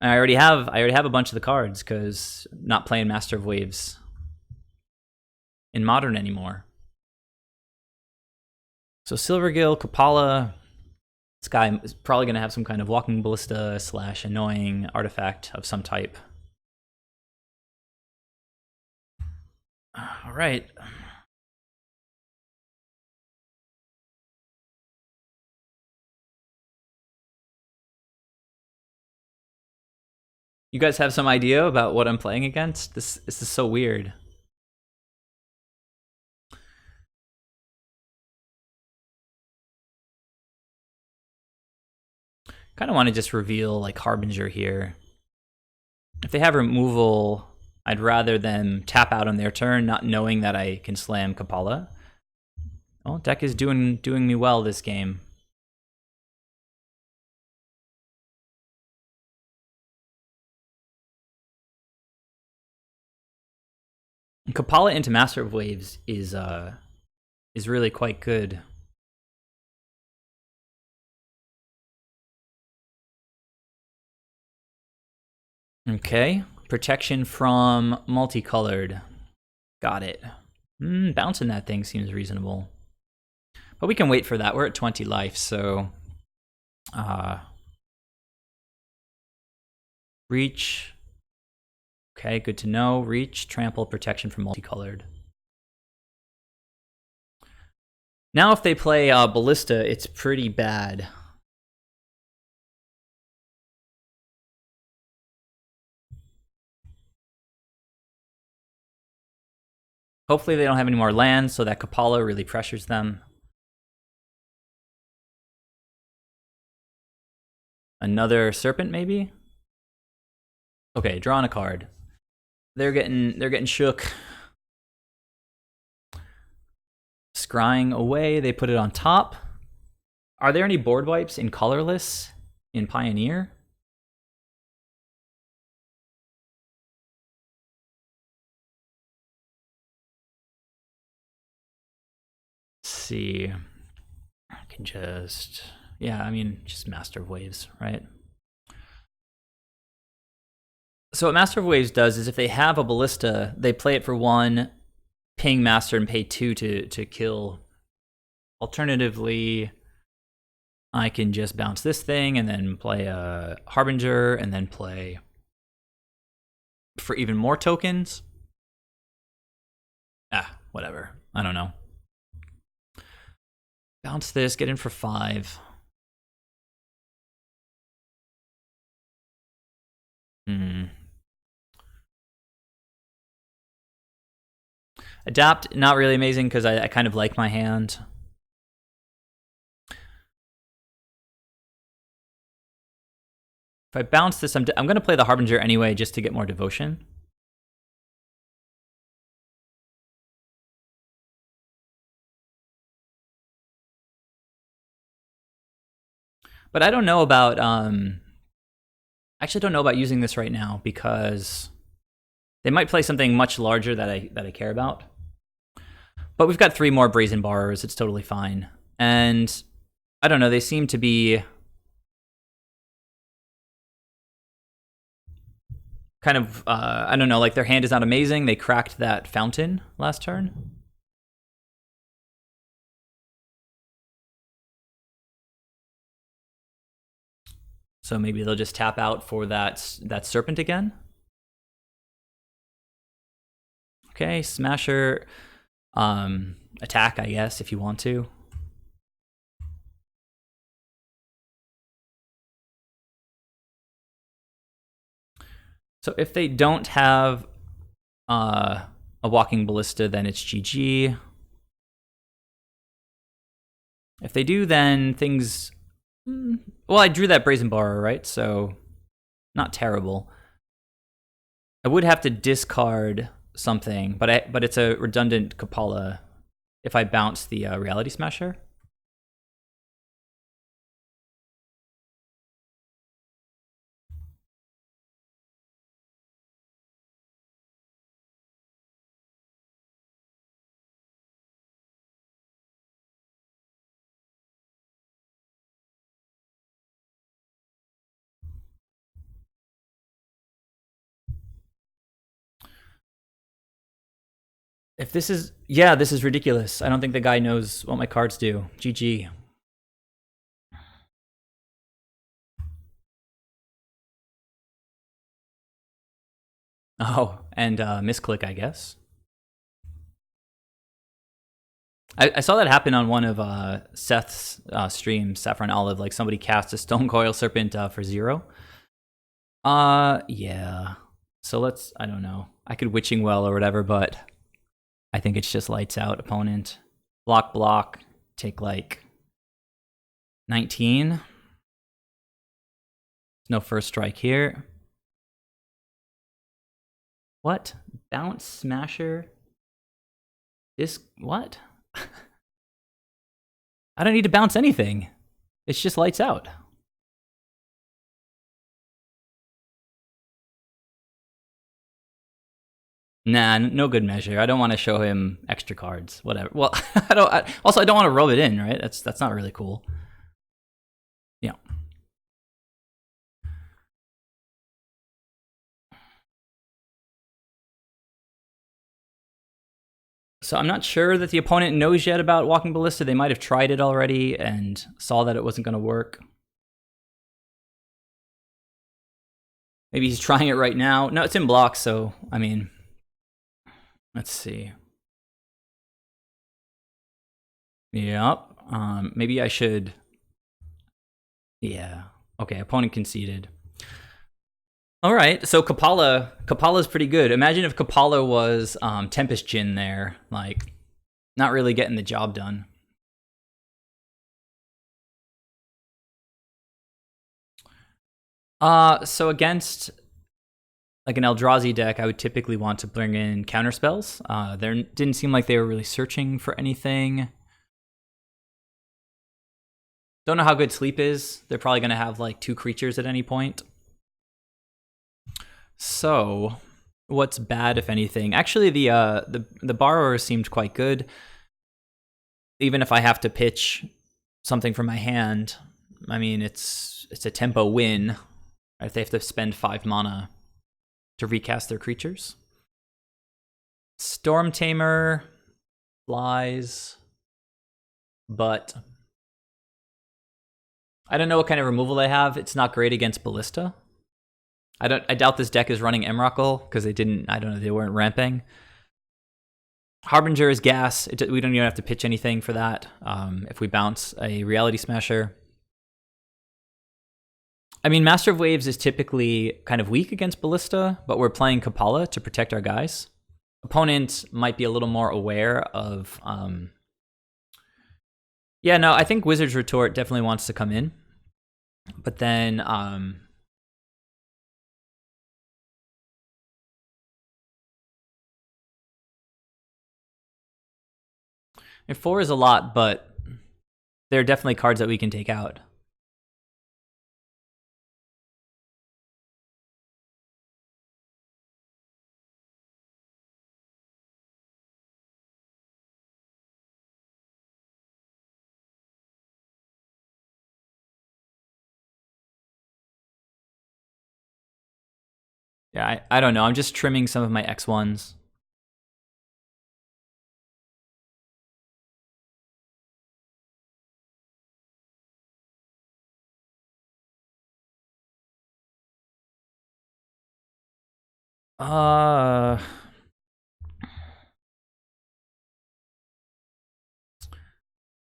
And I already have a bunch of the cards because not playing Master of Waves in Modern anymore. So Silvergill, Kapala, this guy is probably going to have some kind of Walking Ballista / annoying artifact of some type. All right. You guys have some idea about what I'm playing against? This is so weird. Kind of want to just reveal like Harbinger here. If they have removal, I'd rather them tap out on their turn, not knowing that I can slam Kapala. Oh, deck is doing me well this game. Kapala into Master of Waves is really quite good. Okay, protection from multicolored. Got it. Bouncing that thing seems reasonable. But we can wait for that. We're at 20 life, so... reach. Okay, good to know. Reach, trample, protection from multicolored. Now if they play Ballista, it's pretty bad. Hopefully they don't have any more lands, so that Kapala really pressures them. Another Serpent, maybe? Okay, drawing a card. They're getting shook. Scrying away, they put it on top. Are there any board wipes in colorless in Pioneer? Let's see. I can just... yeah, I mean, just Master of Waves, right? So what Master of Waves does is if they have a Ballista, they play it for 1, ping Master and pay 2 to kill. Alternatively, I can just bounce this thing and then play a Harbinger and then play for even more tokens. Whatever. I don't know. Bounce this, get in for 5. Adapt, not really amazing because I kind of like my hand. If I bounce this, I'm going to play the Harbinger anyway just to get more devotion. But I don't know about... I actually don't know about using this right now because they might play something much larger that I care about. But we've got 3 more Brazen Borrowers. It's totally fine. And I don't know. They seem to be kind of, I don't know, like their hand is not amazing. They cracked that fountain last turn. So maybe they'll just tap out for that Serpent again. Okay, Smasher. Attack, I guess, if you want to. So if they don't have a Walking Ballista, then it's GG. If they do, then things... well, I drew that Brazen Borrower, right? So not terrible. I would have to discard something, but it's a redundant Kapala if I bounce the Reality Smasher. If this is... yeah, this is ridiculous. I don't think the guy knows what my cards do. GG. Oh, and misclick, I guess. I saw that happen on one of Seth's streams, Saffron Olive. Like somebody cast a Stone Coil Serpent for 0. Yeah. So I don't know. I could Witching Well or whatever, but I think it's just lights out opponent. Block, take like 19. No first strike here. What? Bounce Smasher? This, what? I don't need to bounce anything. It's just lights out. Nah, no good measure. I don't want to show him extra cards. Whatever. Well, also, I don't want to rub it in, right? That's not really cool. Yeah. So I'm not sure that the opponent knows yet about Walking Ballista. They might have tried it already and saw that it wasn't going to work. Maybe he's trying it right now. No, it's in block, so, I mean, let's see. Yep. Maybe I should... Yeah. Okay, opponent conceded. All right, so Kapala's pretty good. Imagine if Kapala was Tempest Djinn there, like, not really getting the job done. So against like an Eldrazi deck, I would typically want to bring in counter spells. There didn't seem like they were really searching for anything. Don't know how good Sleep is. They're probably going to have like 2 creatures at any point. So, what's bad, if anything? Actually, the Borrower seemed quite good. Even if I have to pitch something from my hand, I mean, it's a tempo win. If they have to spend 5 mana to recast their creatures. Storm Tamer flies, but I don't know what kind of removal they have. It's not great against Ballista. I doubt this deck is running Emrakul because they didn't. I don't know. They weren't ramping. Harbinger is gas. We don't even have to pitch anything for that. If we bounce a Reality Smasher. I mean, Master of Waves is typically kind of weak against Ballista, but we're playing Kapala to protect our guys. Opponent might be a little more aware of... Yeah, no, I think Wizard's Retort definitely wants to come in. But then... And 4 is a lot, but there are definitely cards that we can take out. Yeah, I don't know. I'm just trimming some of my X1s.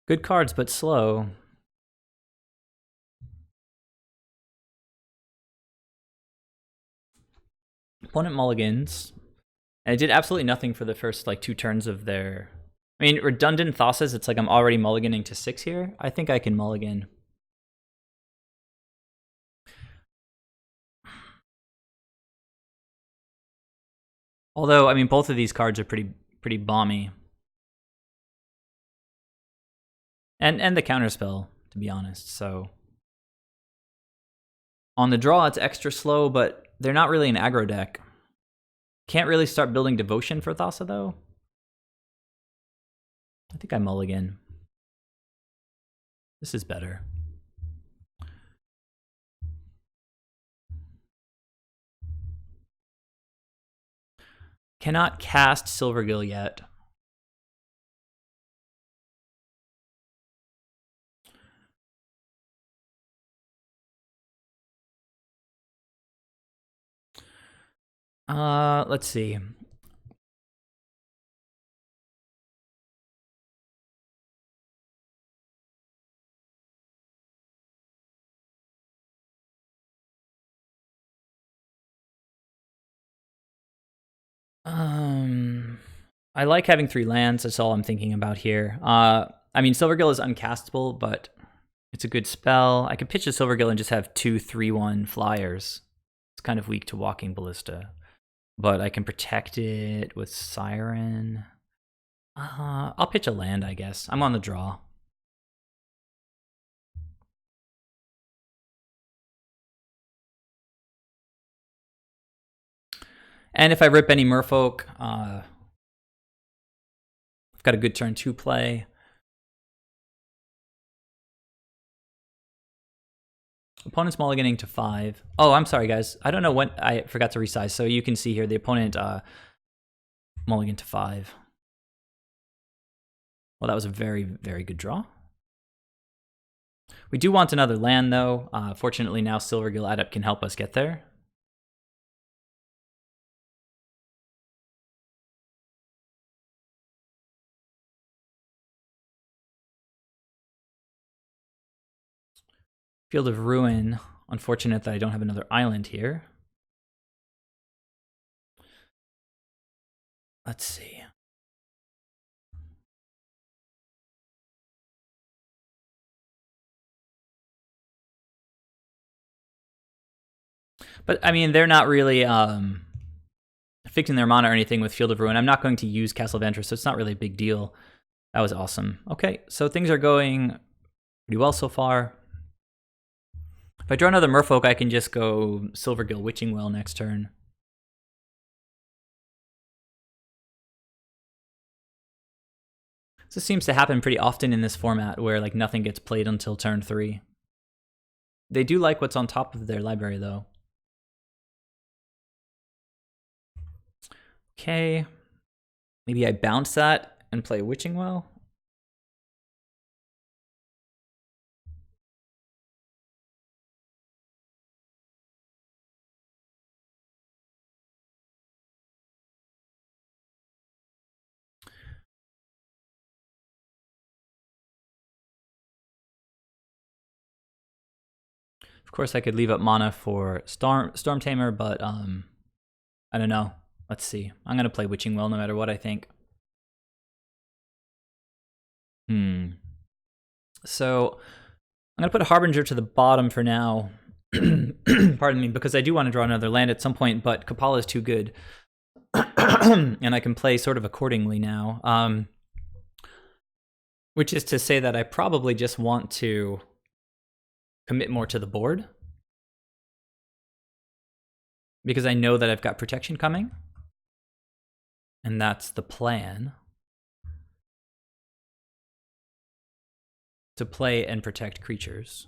Good cards, but slow. Opponent mulligans. And it did absolutely nothing for the first like 2 turns of their... I mean, redundant Thassa's, it's like I'm already mulliganing to 6 here. I think I can mulligan. Although, I mean, both of these cards are pretty bomby. And the counterspell, to be honest, so... On the draw, it's extra slow, but they're not really an aggro deck. Can't really start building Devotion for Thassa, though. I think I mulligan. This is better. Cannot cast Silvergill yet. Let's see. I like having 3 lands. That's all I'm thinking about here. I mean, Silvergill is uncastable, but it's a good spell. I could pitch a Silvergill and just have 2 3/1 flyers. It's kind of weak to Walking Ballista, but I can protect it with Siren. I'll pitch a land, I guess. I'm on the draw. And if I rip any Merfolk, I've got a good turn 2 play. Opponent's mulliganing to 5. Oh, I'm sorry, guys. I don't know when I forgot to resize. So you can see here the opponent mulligan to 5. Well, that was a very, very good draw. We do want another land, though. Fortunately, now Silvergill Adept can help us get there. Field of Ruin. Unfortunate that I don't have another island here. Let's see. But, I mean, they're not really fixing their mana or anything with Field of Ruin. I'm not going to use Castle of Ventress, so it's not really a big deal. That was awesome. Okay, so things are going pretty well so far. If I draw another Merfolk, I can just go Silvergill Witching Well next turn. This seems to happen pretty often in this format, where like nothing gets played until turn 3. They do like what's on top of their library, though. Okay. Maybe I bounce that and play Witching Well. Of course, I could leave up mana for Storm Tamer, but I don't know. Let's see. I'm gonna play Witching Well no matter what I think. So I'm gonna put a Harbinger to the bottom for now. Pardon me, because I do want to draw another land at some point, but Kapala is too good. And I can play sort of accordingly now. Which is to say that I probably just want to commit more to the board, because I know that I've got protection coming. And that's the plan. To play and protect creatures.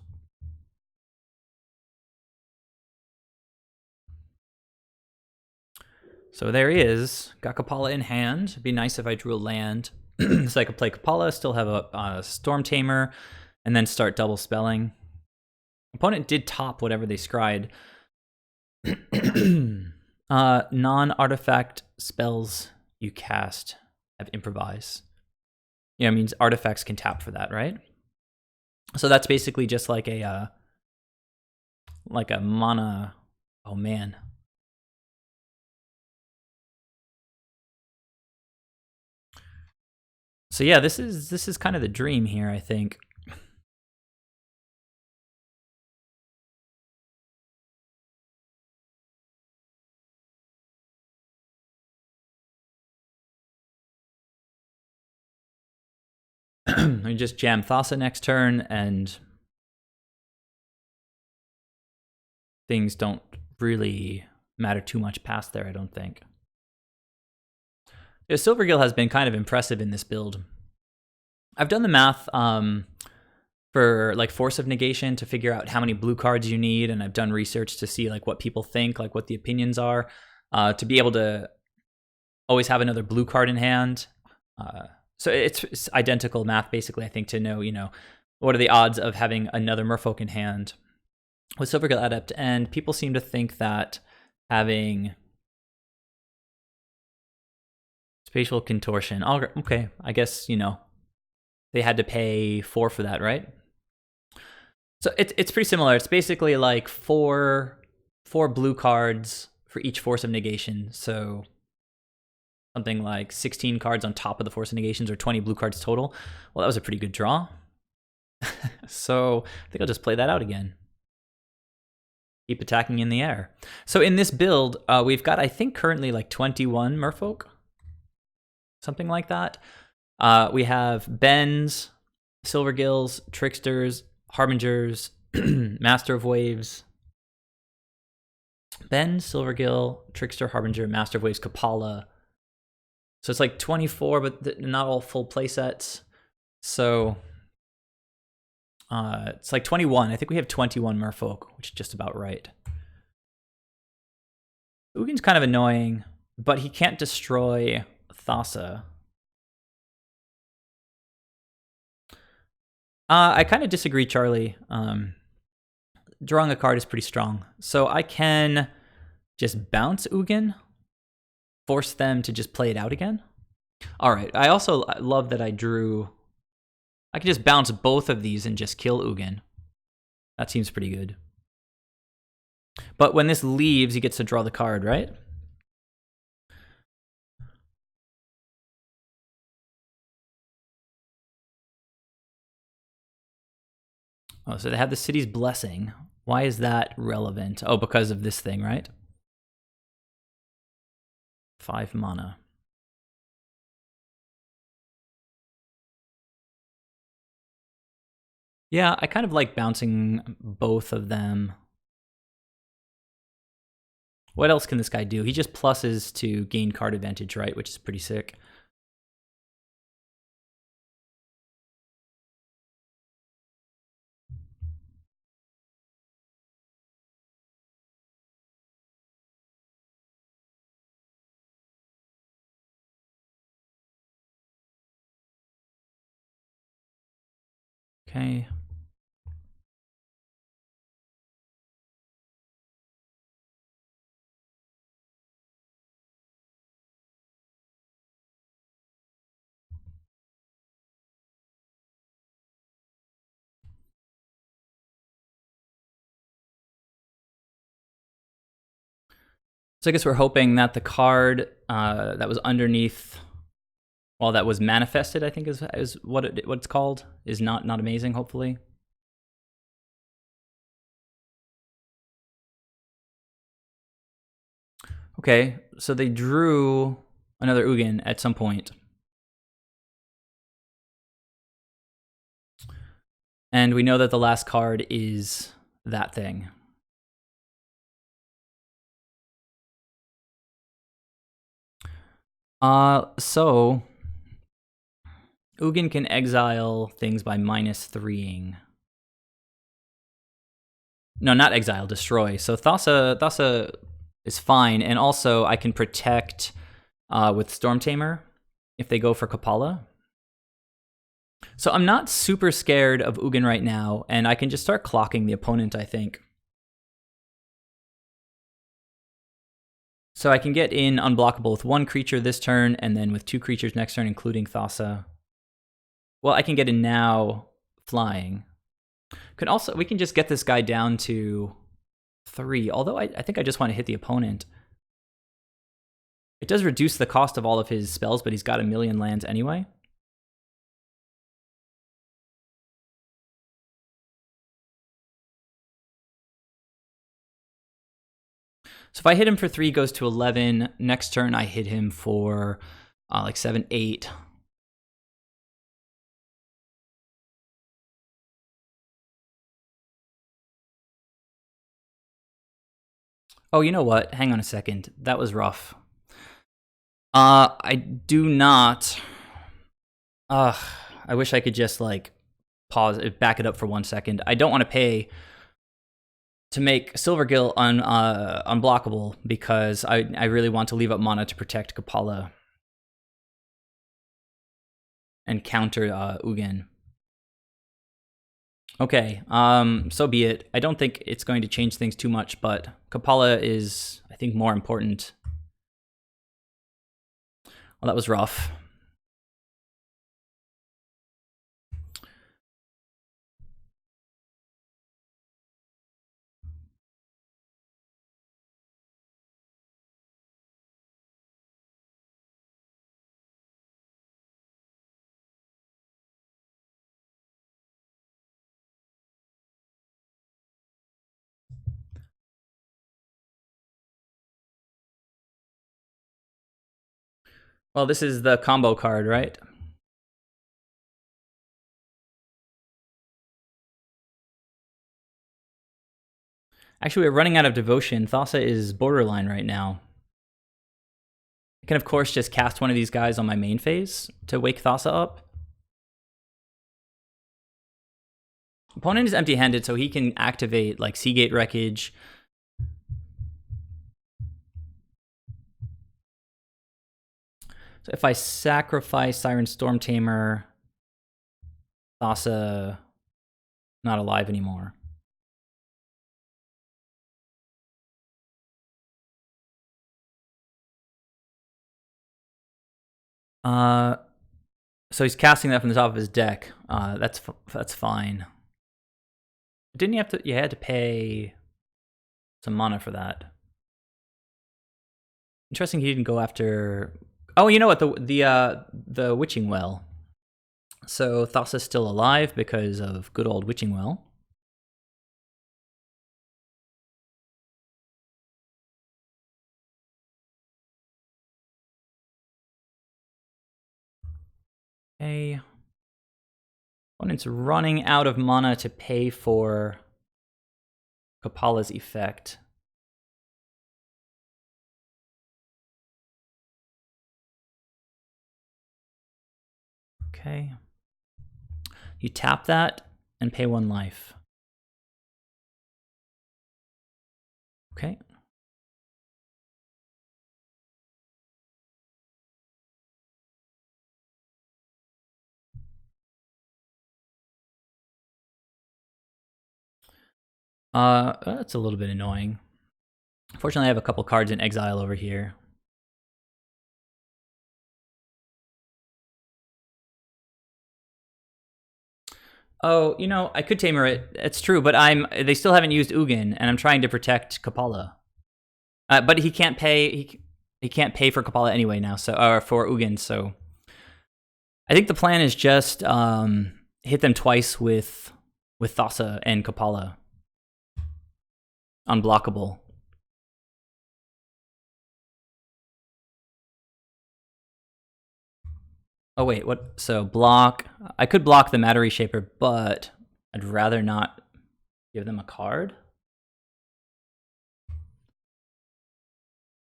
So there he is. Got Kapala in hand. It'd be nice if I drew a land. So I could play Kapala, still have a Storm Tamer, and then start double spelling. Opponent did top whatever they scryed. Non-artifact spells you cast have improvise. Yeah, it means artifacts can tap for that, right? So that's basically just like a mana. Oh man. So yeah, this is kind of the dream here, I think. I just jam Thassa next turn, and things don't really matter too much past there, I don't think. Yeah, Silvergill has been kind of impressive in this build. I've done the math for like Force of Negation to figure out how many blue cards you need, and I've done research to see like what people think, like what the opinions are, to be able to always have another blue card in hand. So it's identical math, basically, I think, to know, what are the odds of having another Merfolk in hand with Silvergill Adept. And people seem to think that having Spatial Contortion, okay, I guess, they had to pay 4 for that, right? So it's pretty similar. It's basically like four blue cards for each Force of Negation. So something like 16 cards on top of the Force of Negations or 20 blue cards total. Well, that was a pretty good draw. So I think I'll just play that out again. Keep attacking in the air. So in this build, we've got, I think, currently like 21 Merfolk. Something like that. We have Bens, Silvergills, Tricksters, Harbingers, Master of Waves. Ben, Silvergill, Trickster, Harbinger, Master of Waves, Kapala. So it's like 24, but not all full playsets. So it's like 21. I think we have 21 Merfolk, which is just about right. Ugin's kind of annoying, but he can't destroy Thassa. I kind of disagree, Charlie. Drawing a card is pretty strong. So I can just bounce Ugin, force them to just play it out again. All right. I also love that I drew... I can just bounce both of these and just kill Ugin. That seems pretty good. But when this leaves, he gets to draw the card, right? Oh, so they have the city's blessing. Why is that relevant? Oh, because of this thing, right? 5 mana. Yeah, I kind of like bouncing both of them. What else can this guy do? He just pluses to gain card advantage, right? Which is pretty sick. Okay. So I guess we're hoping that the card that was underneath, well, that was manifested, I think is what it's called, is not amazing, hopefully. Okay, so they drew another Ugin at some point. And we know that the last card is that thing. So Ugin can exile things by -3ing. No, not exile, destroy. So Thassa is fine, and also I can protect with Storm Tamer if they go for Kapala. So I'm not super scared of Ugin right now, and I can just start clocking the opponent, I think. So I can get in unblockable with 1 creature this turn, and then with 2 creatures next turn, including Thassa. Well, I can get in now flying. We can just get this guy down to 3, although I think I just want to hit the opponent. It does reduce the cost of all of his spells, but he's got 1,000,000 lands anyway. So if I hit him for 3, he goes to 11. Next turn, I hit him for like 7, 8. Oh, you know what? Hang on a second. That was rough. I do not... I wish I could just like pause it, back it up for 1 second. I don't want to pay to make Silvergill unblockable because I really want to leave up mana to protect Kapala and counter Ugin. Okay, so be it. I don't think it's going to change things too much, but Kapala is, I think, more important. Well, that was rough. Well, this is the combo card, right? Actually, we're running out of devotion. Thassa is borderline right now. I can, of course, just cast one of these guys on my main phase to wake Thassa up. Opponent is empty-handed, so he can activate like Seagate Wreckage. So if I sacrifice Siren Storm Tamer, Thassa not alive anymore. So he's casting that from the top of his deck. That's fine. Didn't he have to? You had to pay some mana for that. Interesting. He didn't go after. Oh, you know what? The Witching Well. So Thassa's still alive because of good old Witching Well. Okay. Opponent's running out of mana to pay for Kapala's effect. Okay. You tap that and pay 1 life. Okay. That's a little bit annoying. Fortunately, I have a couple cards in exile over here. Oh, you know, I could tamer it. It's true, but they still haven't used Ugin, and I'm trying to protect Kapala. But he can't pay. He can't pay for Kapala anyway now. So, or for Ugin. So, I think the plan is just hit them twice with Thassa and Kapala. Unblockable. Oh wait, what? So block. I could block the Matter Reshaper, but I'd rather not give them a card.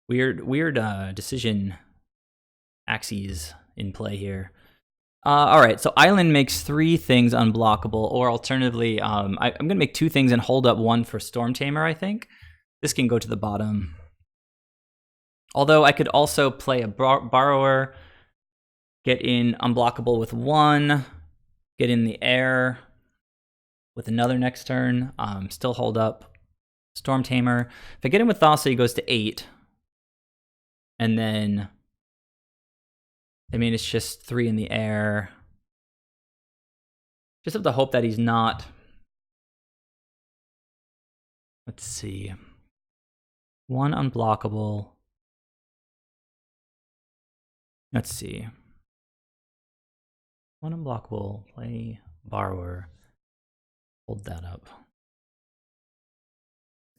Weird decision axes in play here. All right, so Island makes 3 things unblockable, or alternatively, I'm going to make 2 things and hold up 1 for Storm Tamer, I think. This can go to the bottom. Although I could also play a Borrower, get in unblockable with 1, get in the air with another next turn, still hold up Storm Tamer. If I get in with Thassa, he goes to 8. And then, I mean, it's just 3 in the air. Just have to hope that he's not. Let's see. 1 unblockable. Let's see. 1 unblockable. Play Borrower. Hold that up.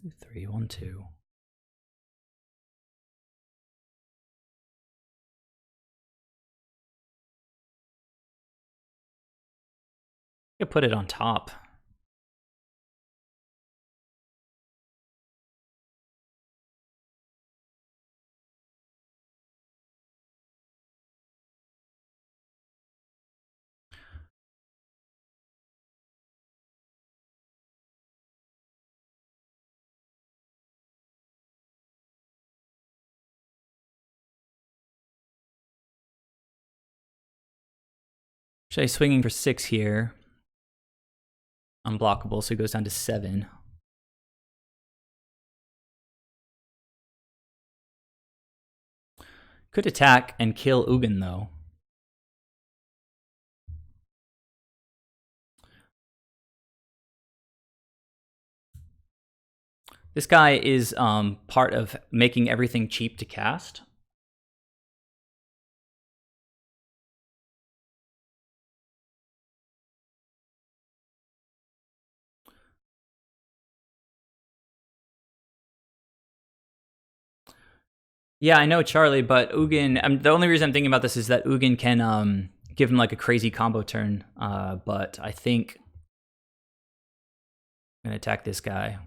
2, 3, 1, 2. I could put it on top. Actually, swinging for 6 here. Unblockable, so he goes down to 7. Could attack and kill Ugin, though. This guy is part of making everything cheap to cast. Yeah, I know Charlie, but Ugin. The only reason I'm thinking about this is that Ugin can give him like a crazy combo turn. But I think I'm gonna attack this guy.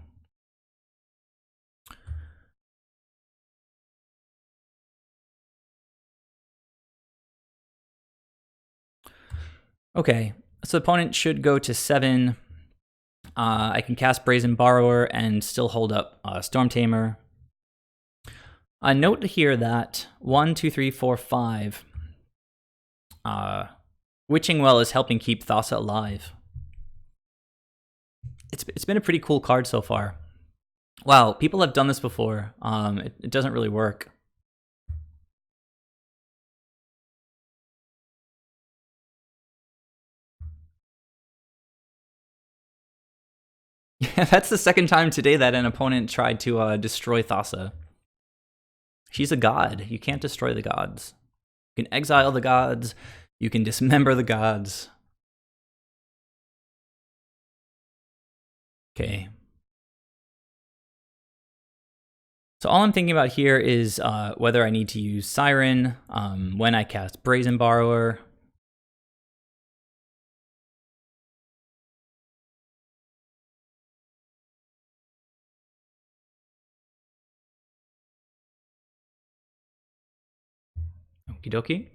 Okay, so the opponent should go to 7. I can cast Brazen Borrower and still hold up Storm Tamer. Note here that 1, 2, 3, 4, 5. Witching Well is helping keep Thassa alive. It's been a pretty cool card so far. Wow, people have done this before. It doesn't really work. Yeah, that's the second time today that an opponent tried to destroy Thassa. She's a god. You can't destroy the gods. You can exile the gods. You can dismember the gods. Okay. So all I'm thinking about here is whether I need to use Siren when I cast Brazen Borrower. Okie dokie.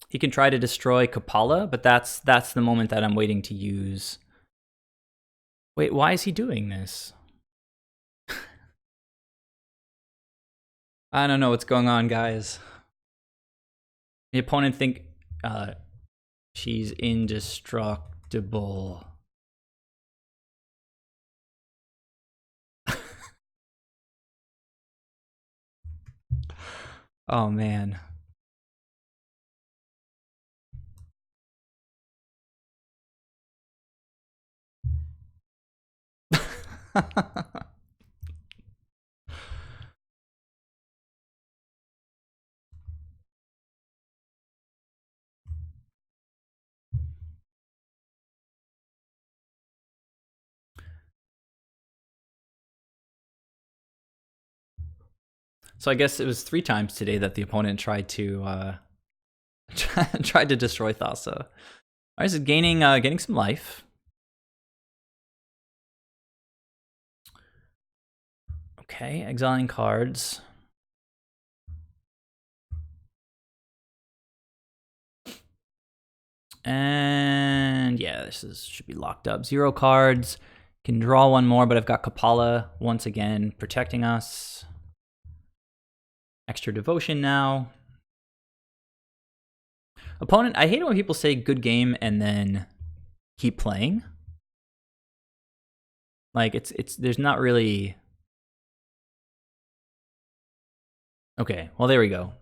He can try to destroy Kapala, but that's the moment that I'm waiting to use. Wait, why is he doing this? I don't know what's going on, guys. The opponent think she's indestructible. Oh man. So I guess it was 3 times today that the opponent tried to tried to destroy Thassa. All right, so gaining some life. Okay, exiling cards. And yeah, should be locked up. 0 cards. Can draw 1 more, but I've got Kapala once again protecting us. Extra devotion now. Opponent, I hate it when people say good game and then keep playing. Like there's not really. Okay, well there we go.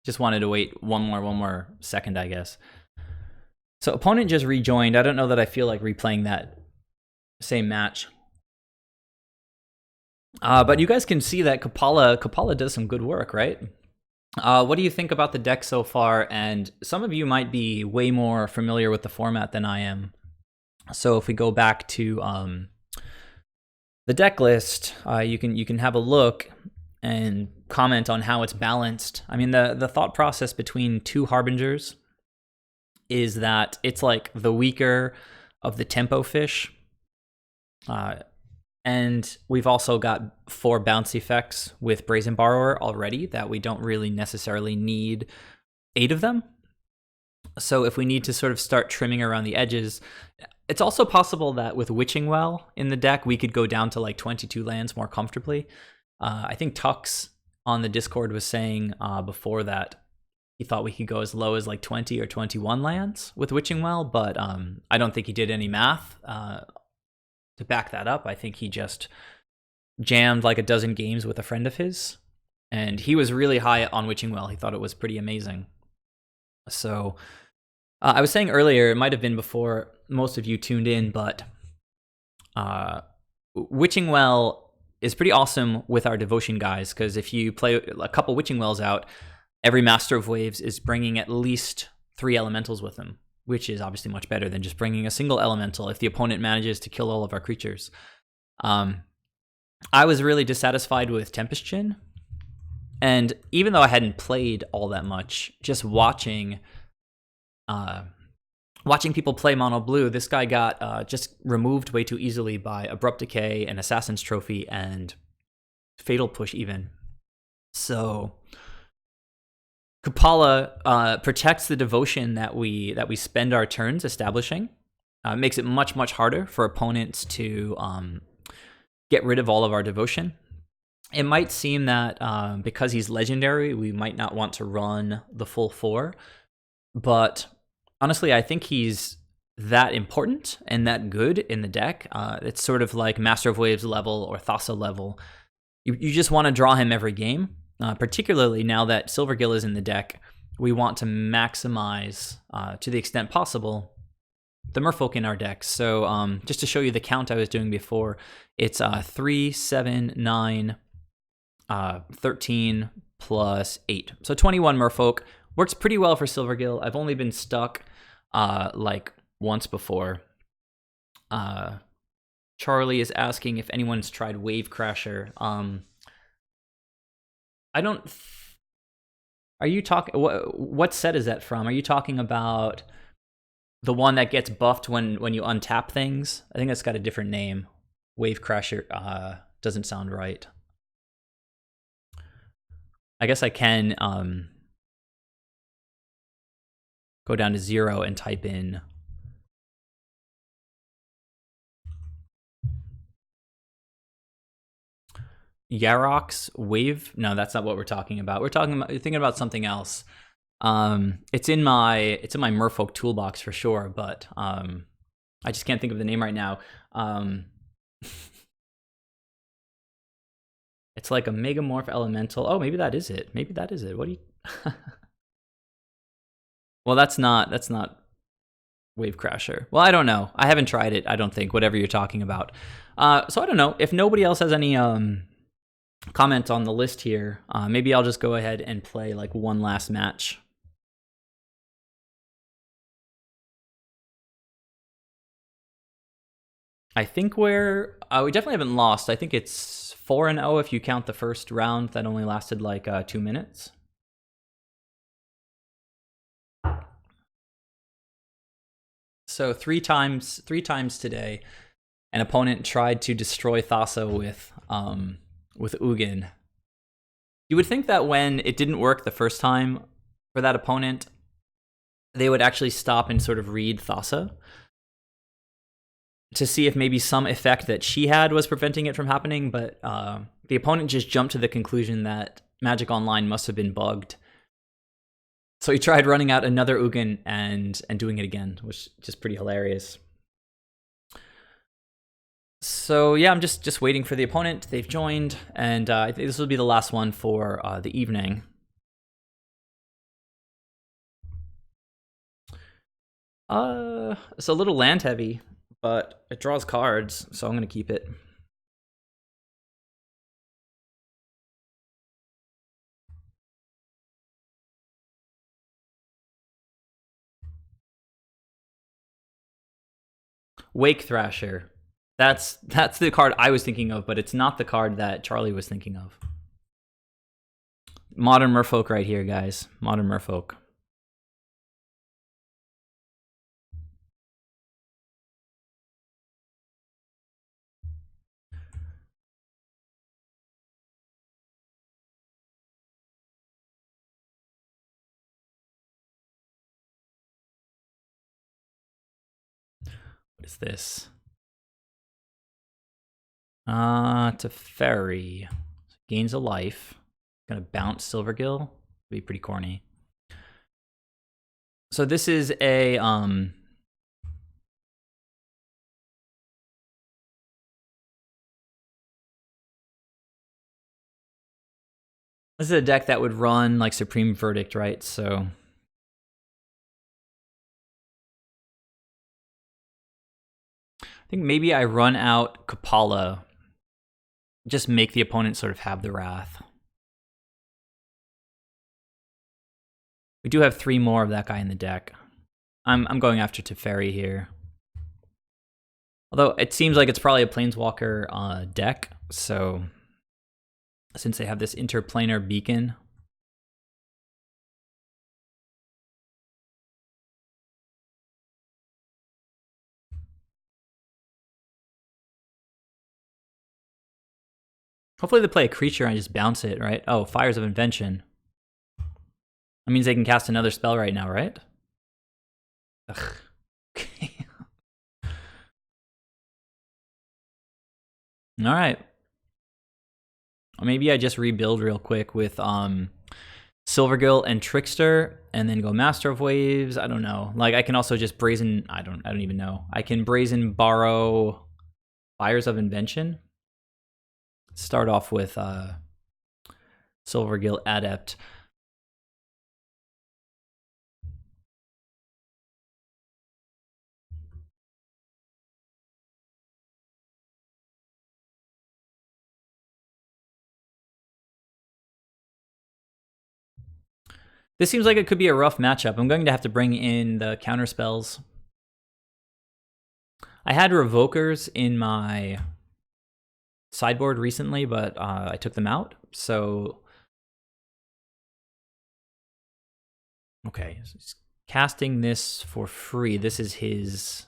Just wanted to wait one more second, I guess. So opponent just rejoined. I don't know that I feel like replaying that same match. But you guys can see that Kapala does some good work, right? What do you think about the deck so far? And some of you might be way more familiar with the format than I am. So if we go back to the deck list, you can have a look and comment on how it's balanced. I mean, the thought process between 2 Harbingers is that it's like the weaker of the tempo fish. And we've also got 4 bounce effects with Brazen Borrower already that we don't really necessarily need 8 of them. So if we need to sort of start trimming around the edges, it's also possible that with Witching Well in the deck, we could go down to like 22 lands more comfortably. I think Tux on the Discord was saying before that he thought we could go as low as like 20 or 21 lands with Witching Well, but I don't think he did any math to back that up. I think he just jammed like a dozen games with a friend of his, and he was really high on Witching Well. He thought it was pretty amazing. So I was saying earlier, it might have been before most of you tuned in, but Witching Well is pretty awesome with our devotion guys, because if you play a couple Witching Wells out, every Master of Waves is bringing at least 3 elementals with them, which is obviously much better than just bringing a single elemental if the opponent manages to kill all of our creatures. I was really dissatisfied with Tempest Chin, and even though I hadn't played all that much, just watching people play Mono Blue, this guy got just removed way too easily by Abrupt Decay and Assassin's Trophy and Fatal Push even. So Kupala protects the devotion that we spend our turns establishing. Makes it much, much harder for opponents to get rid of all of our devotion. It might seem that because he's legendary, we might not want to run the full 4, but honestly, I think he's that important and that good in the deck. It's sort of like Master of Waves level or Thassa level. You just want to draw him every game, particularly now that Silvergill is in the deck. We want to maximize, to the extent possible, the Merfolk in our deck. So just to show you the count I was doing before, it's 3, 7, 9, 13 plus 8. So 21 Merfolk. Works pretty well for Silvergill. I've only been stuck like once before. Charlie is asking if anyone's tried Wave Crasher. I don't... Are you talking... What set is that from? Are you talking about the one that gets buffed when you untap things? I think that's got a different name. Wave Crasher doesn't sound right. I guess I can go down to 0 and type in Yarok's Wave. No, that's not what we're talking about. We're thinking about something else. It's in my Merfolk toolbox for sure, but I just can't think of the name right now. It's like a Megamorph Elemental. Oh, maybe that is it. Maybe that is it. What do you... Well, that's not Wave Crasher. Well, I don't know. I haven't tried it, I don't think, whatever you're talking about. So I don't know. If nobody else has any comment on the list here, maybe I'll just go ahead and play like one last match. I think we definitely haven't lost. I think it's 4-0 if you count the first round that only lasted like 2 minutes. So three times today, an opponent tried to destroy Thassa with Ugin. You would think that when it didn't work the first time for that opponent, they would actually stop and sort of read Thassa to see if maybe some effect that she had was preventing it from happening, but the opponent just jumped to the conclusion that Magic Online must have been bugged. So he tried running out another Ugin and doing it again, which is just pretty hilarious. So yeah, I'm just waiting for the opponent. They've joined, and I think this will be the last one for the evening. It's a little land heavy, but it draws cards, so I'm gonna keep it. Wake Thrasher. That's the card I was thinking of, but it's not the card that Charlie was thinking of. Modern Merfolk right here, guys. Modern Merfolk. What is this? Teferi. Gains a life. Gonna bounce Silvergill. Be pretty corny. So this is a this is a deck that would run like Supreme Verdict, right? So I think maybe I run out Kupala. Just make the opponent sort of have the wrath. We do have 3 more of that guy in the deck. I'm going after Teferi here. Although it seems like it's probably a Planeswalker deck, so since they have this interplanar beacon. Hopefully they play a creature and just bounce it, right? Oh, Fires of Invention. That means they can cast another spell right now, right? Ugh. Okay. All right. Maybe I just rebuild real quick with Silvergill and Trickster, and then go Master of Waves. I don't know. Like I can also just brazen. I don't even know. I can brazen borrow Fires of Invention. Start off with Silvergill Adept. This seems like it could be a rough matchup. I'm going to have to bring in the counter spells. I had Revokers in my sideboard recently, but I took them out. So, okay, so casting this for free. This is his.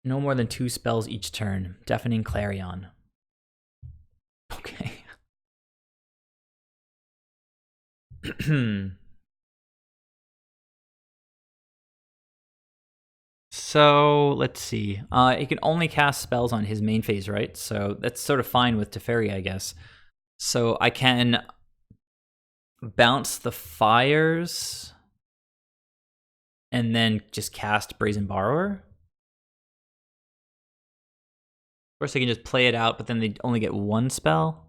No more than 2 spells each turn. Deafening Clarion. Okay. So let's see. He can only cast spells on his main phase, right? So that's sort of fine with Teferi, I guess. So I can bounce the Fires and then just cast Brazen Borrower. Of course, I can just play it out, but then they only get 1 spell.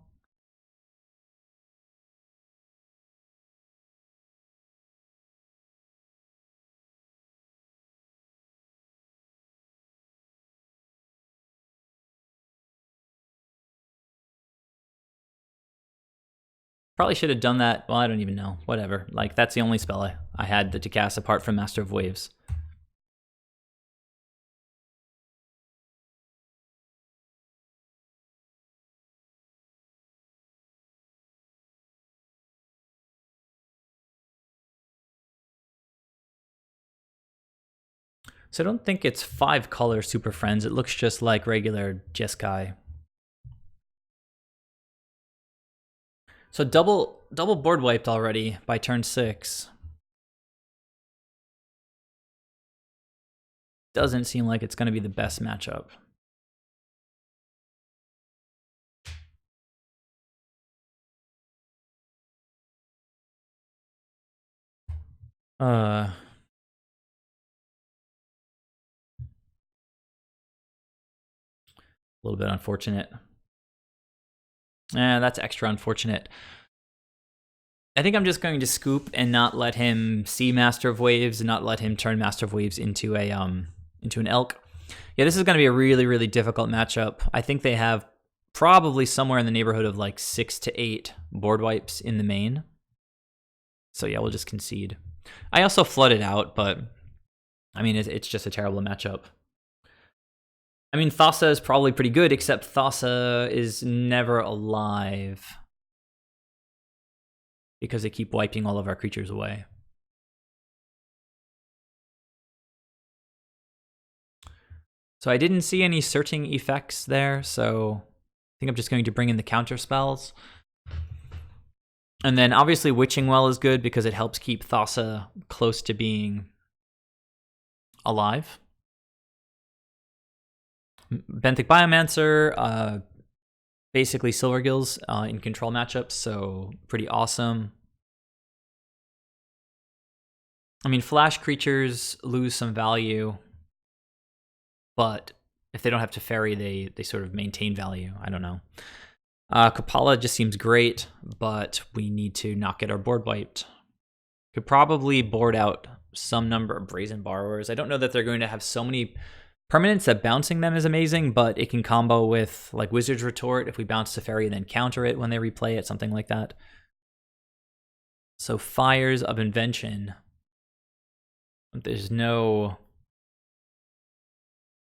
Probably should have done that. Well, I don't even know. Whatever. Like, that's the only spell I had to cast apart from Master of Waves. So I don't think it's 5 color Super Friends. It looks just like regular Jeskai. So double board wiped already by turn 6. Doesn't seem like it's going to be the best matchup. A little bit unfortunate. That's extra unfortunate. I think I'm just going to scoop and not let him see Master of Waves and not let him turn Master of Waves into a into an elk. Yeah, this is going to be a really, really difficult matchup. I think they have probably somewhere in the neighborhood of like 6 to 8 board wipes in the main. So yeah, we'll just concede. I also flooded out, but I mean, it's just a terrible matchup. I mean, Thassa is probably pretty good, except Thassa is never alive because they keep wiping all of our creatures away. So I didn't see any searching effects there, so I think I'm just going to bring in the counter spells. And then obviously Witching Well is good because it helps keep Thassa close to being alive. Benthic Biomancer, basically Silvergills in control matchups, so pretty awesome. I mean, flash creatures lose some value, but if they don't have Teferi, they sort of maintain value. I don't know. Kapala just seems great, but we need to not get our board wiped. Could probably board out some number of Brazen Borrowers. I don't know that they're going to have so many Permanence that bouncing them is amazing, but it can combo with like Wizard's Retort if we bounce Teferi and then counter it when they replay it, something like that. So Fires of Invention. There's no...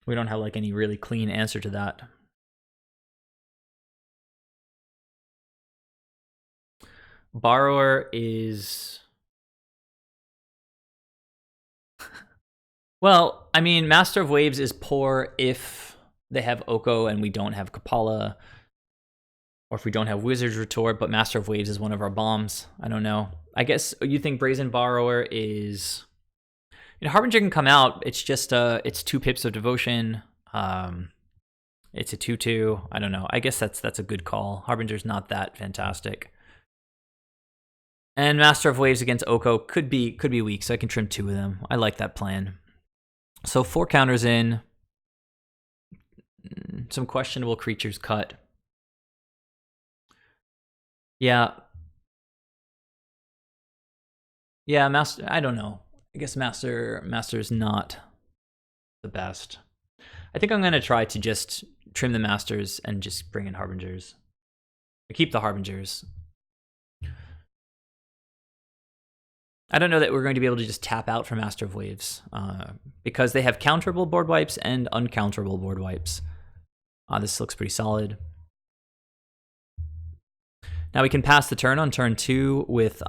We don't have like any really clean answer to that. Borrower is... Well, I mean, Master of Waves is poor if they have Oko and we don't have Kapala, or if we don't have Wizard's Retort, but Master of Waves is one of our bombs. I don't know. I guess you think Brazen Borrower is... You know, Harbinger can come out. It's just it's 2 pips of Devotion. It's a 2/2. I don't know. I guess that's a good call. Harbinger's not that fantastic. And Master of Waves against Oko could be weak, so I can trim 2 of them. I like that plan. So 4 counters in. Some questionable creatures cut. Yeah. Yeah, Master... I don't know. I guess Master's not the best. I think I'm going to try to just trim the Masters and just bring in Harbingers. I keep the Harbingers. I don't know that we're going to be able to just tap out from Master of Waves because they have counterable board wipes and uncounterable board wipes. This looks pretty solid. Now we can pass the turn on turn 2 with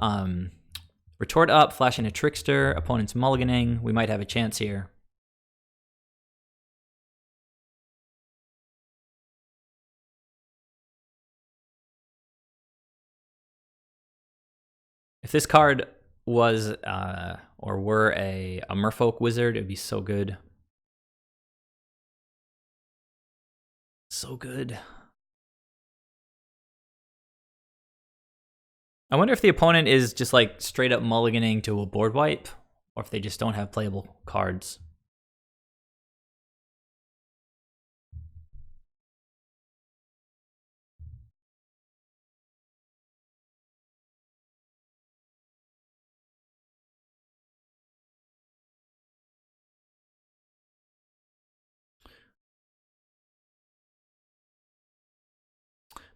Retort up, flashing a Trickster, opponent's mulliganing. We might have a chance here. If this card was or were a Merfolk wizard, it'd be so good. So good. I wonder if the opponent is just like straight up mulliganing to a board wipe, or if they just don't have playable cards.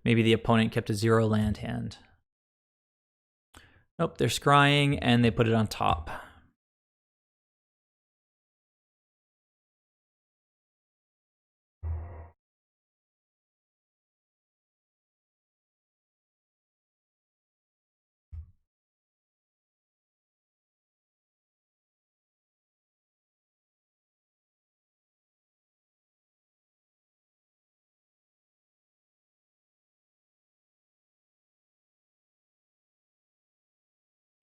Maybe the opponent kept a 0 land hand. Nope, they're scrying and they put it on top.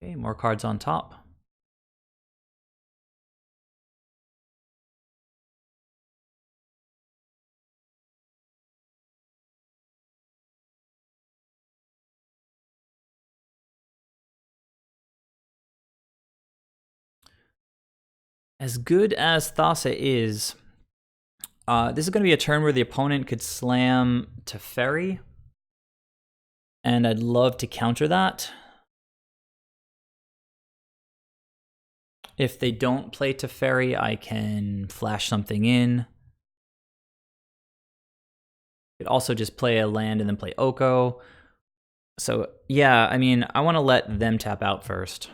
Okay, more cards on top. As good as Thassa is, this is going to be a turn where the opponent could slam Teferi, and I'd love to counter that. If they don't play Teferi, I can flash something in. Could also just play a land and then play Oko. So yeah, I mean, I want to let them tap out first.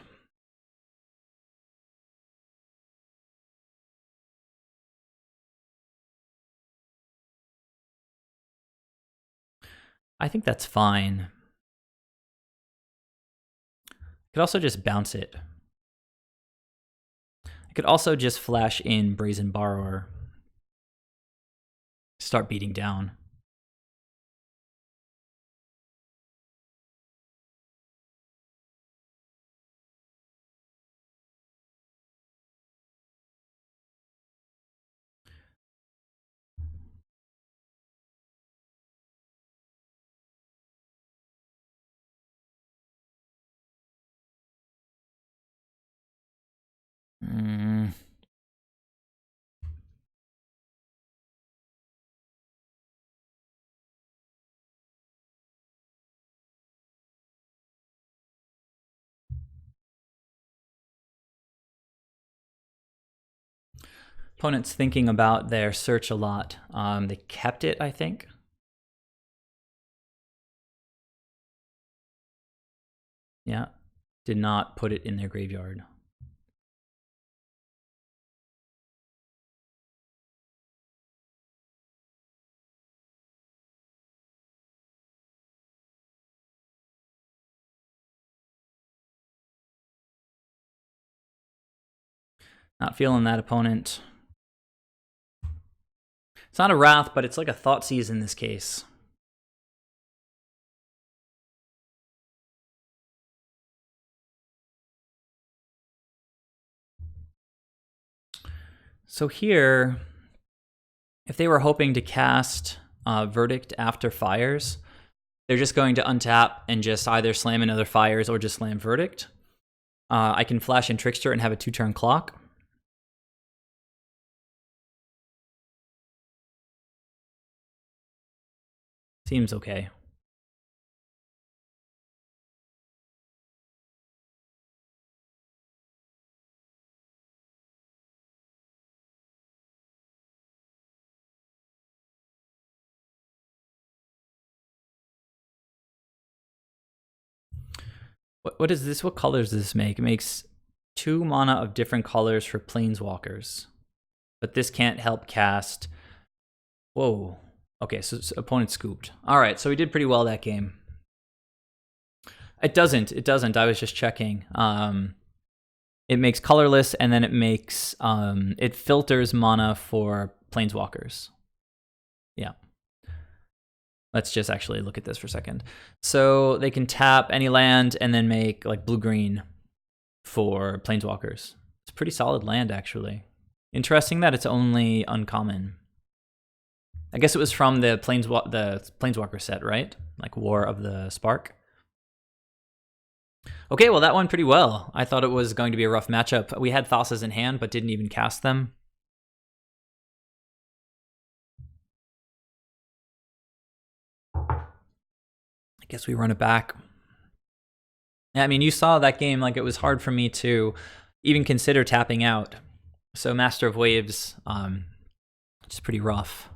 I think that's fine. I could also just bounce it. I could also just flash in Brazen Borrower. Start beating down. Opponent's thinking about their search a lot. They kept it, I think. Yeah, did not put it in their graveyard. Not feeling that, opponent. It's not a Wrath, but it's like a Thoughtseize in this case. So here, if they were hoping to cast Verdict after Fires, they're just going to untap and just either slam another Fires or just slam Verdict. I can flash in Trickster and have a 2-turn clock. Seems okay. What is this? What colors does this make? It makes 2 mana of different colors for Planeswalkers. But this can't help cast... Whoa. Okay, so opponent scooped. All right, so we did pretty well that game. It doesn't. I was just checking. It makes colorless, and then it makes... it filters mana for Planeswalkers. Yeah. Let's just actually look at this for a second. So they can tap any land and then make like blue-green for Planeswalkers. It's a pretty solid land, actually. Interesting that it's only uncommon. I guess it was from the Planeswalker set, right? Like War of the Spark. Okay, well, that went pretty well. I thought it was going to be a rough matchup. We had Thassa's in hand, but didn't even cast them. I guess we run it back. I mean, you saw that game, like, it was hard for me to even consider tapping out. So Master of Waves, just pretty rough.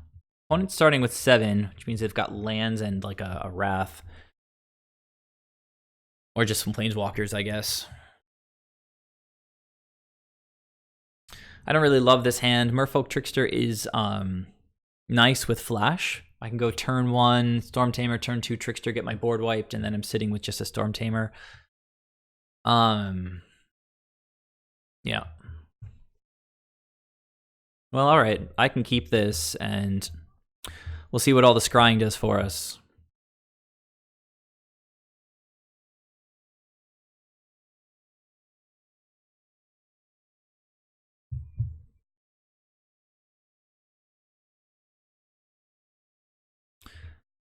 Opponent's starting with 7, which means they've got lands and like a Wrath. Or just some Planeswalkers, I guess. I don't really love this hand. Merfolk Trickster is nice with Flash. I can go turn 1, Storm Tamer, turn 2, Trickster, get my board wiped, and then I'm sitting with just a Storm Tamer. Yeah. Well, all right. I can keep this, and we'll see what all the scrying does for us.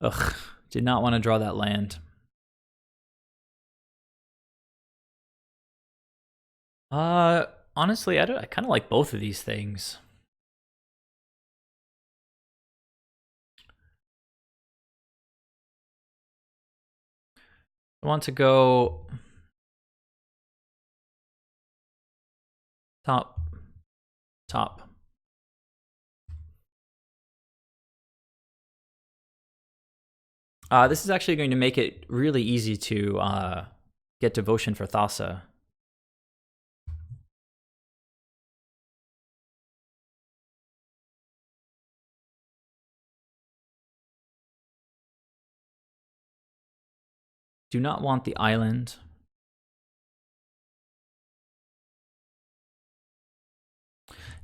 Ugh, did not want to draw that land. Honestly, I kind of like both of these things. I want to go top. This is actually going to make it really easy to get Devotion for Thassa. Do not want the island.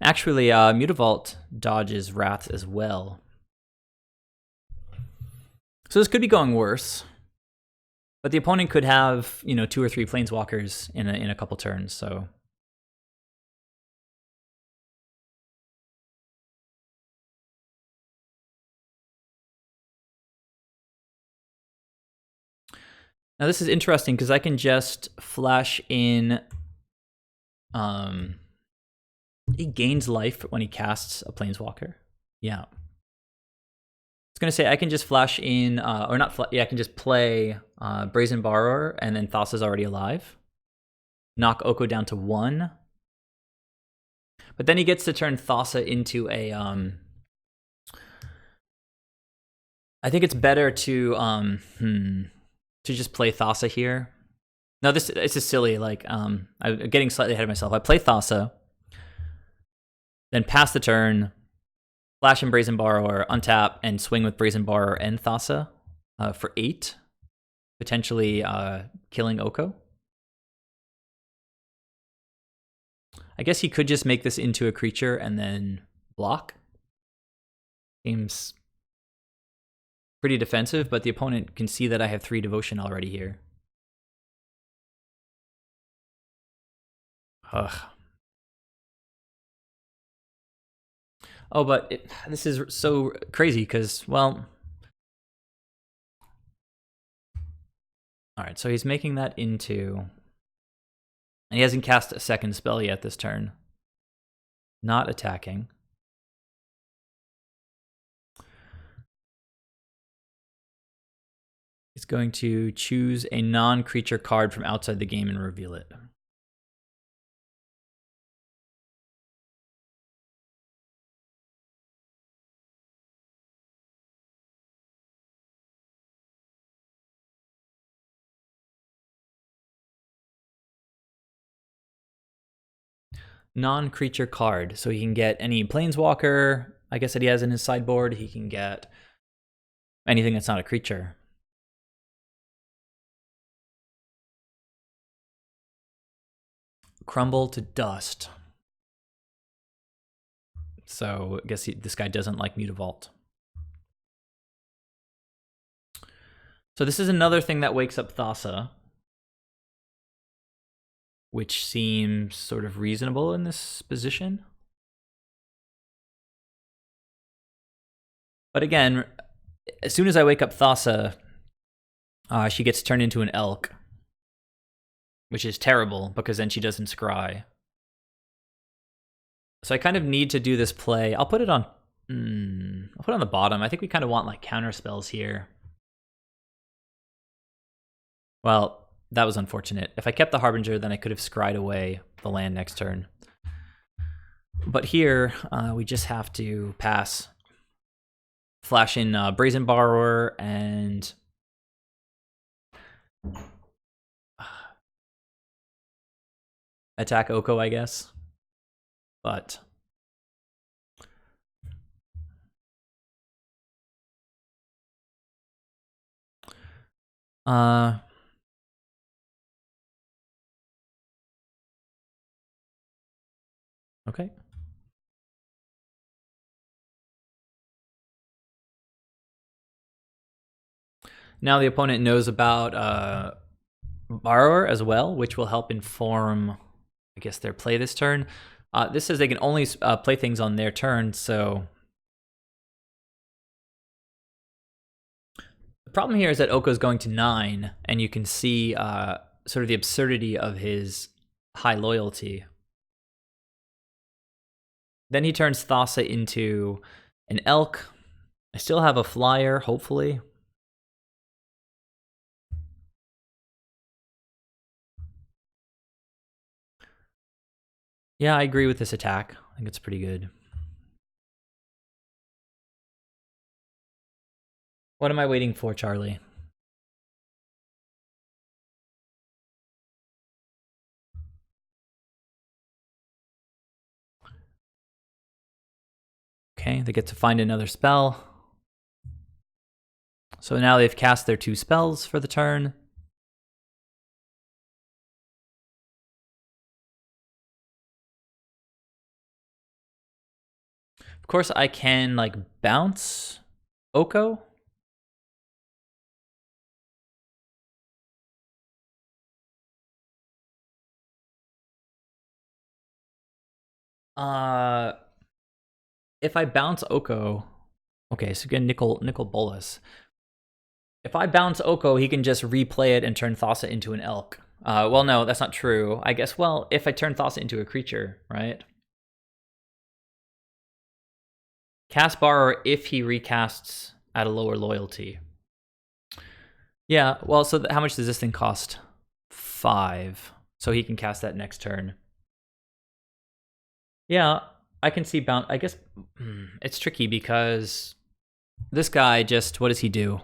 Actually, Mutavault dodges Wrath as well. So this could be going worse. But the opponent could have, 2 or 3 Planeswalkers in a couple turns, so... Now this is interesting because I can just flash in... he gains life when he casts a Planeswalker. Yeah. I was going to say, I can just flash in... or not... I can just play Brazen Borrower, and then Thassa's already alive. Knock Oko down to 1. But then he gets to turn Thassa into a I think it's better to just play Thassa here. No, this is silly. Like I'm getting slightly ahead of myself. I play Thassa, then pass the turn, flash and Brazen Borrower, untap, and swing with Brazen Borrower and Thassa for 8, potentially killing Oko. I guess he could just make this into a creature and then block. Seems pretty defensive, but the opponent can see that I have 3 devotion already here. Ugh. Oh, but this is so crazy because, well... Alright, so he's making that into... And he hasn't cast a second spell yet this turn. Not attacking. He's going to choose a non-creature card from outside the game and reveal it. Non-creature card, so he can get any planeswalker, I guess, that he has in his sideboard. He can get anything that's not a creature. Crumble to dust. So I guess this guy doesn't like Mutavault. So this is another thing that wakes up Thassa, which seems sort of reasonable in this position. But again, as soon as I wake up Thassa, she gets turned into an elk, which is terrible because then she doesn't scry. So I kind of need to do this play. I'll put it on. I'll put it on the bottom. I think we kind of want like counter spells here. Well, that was unfortunate. If I kept the Harbinger, then I could have scryed away the land next turn. But here, we just have to pass. Flash in Brazen Borrower and... attack Oko, I guess. But... okay. Now the opponent knows about Borrower as well, which will help inform, I guess, their play this turn. This says they can only play things on their turn, so... The problem here is that Oko's going to 9, and you can see sort of the absurdity of his high loyalty. Then he turns Thassa into an elk. I still have a flyer, hopefully. Yeah, I agree with this attack. I think it's pretty good. What am I waiting for, Charlie? Okay, they get to find another spell. So now they've cast their 2 spells for the turn. Of course, I can, like, bounce Oko. If I bounce Oko... Okay, so again, Nicol Bolas. If I bounce Oko, he can just replay it and turn Thassa into an elk. Well, no, that's not true. I guess, well, if I turn Thassa into a creature, right? Cast Borrower if he recasts at a lower loyalty. Yeah, well, so how much does this thing cost? 5. So he can cast that next turn. Yeah, I can see bound. I guess it's tricky because this guy just, what does he do?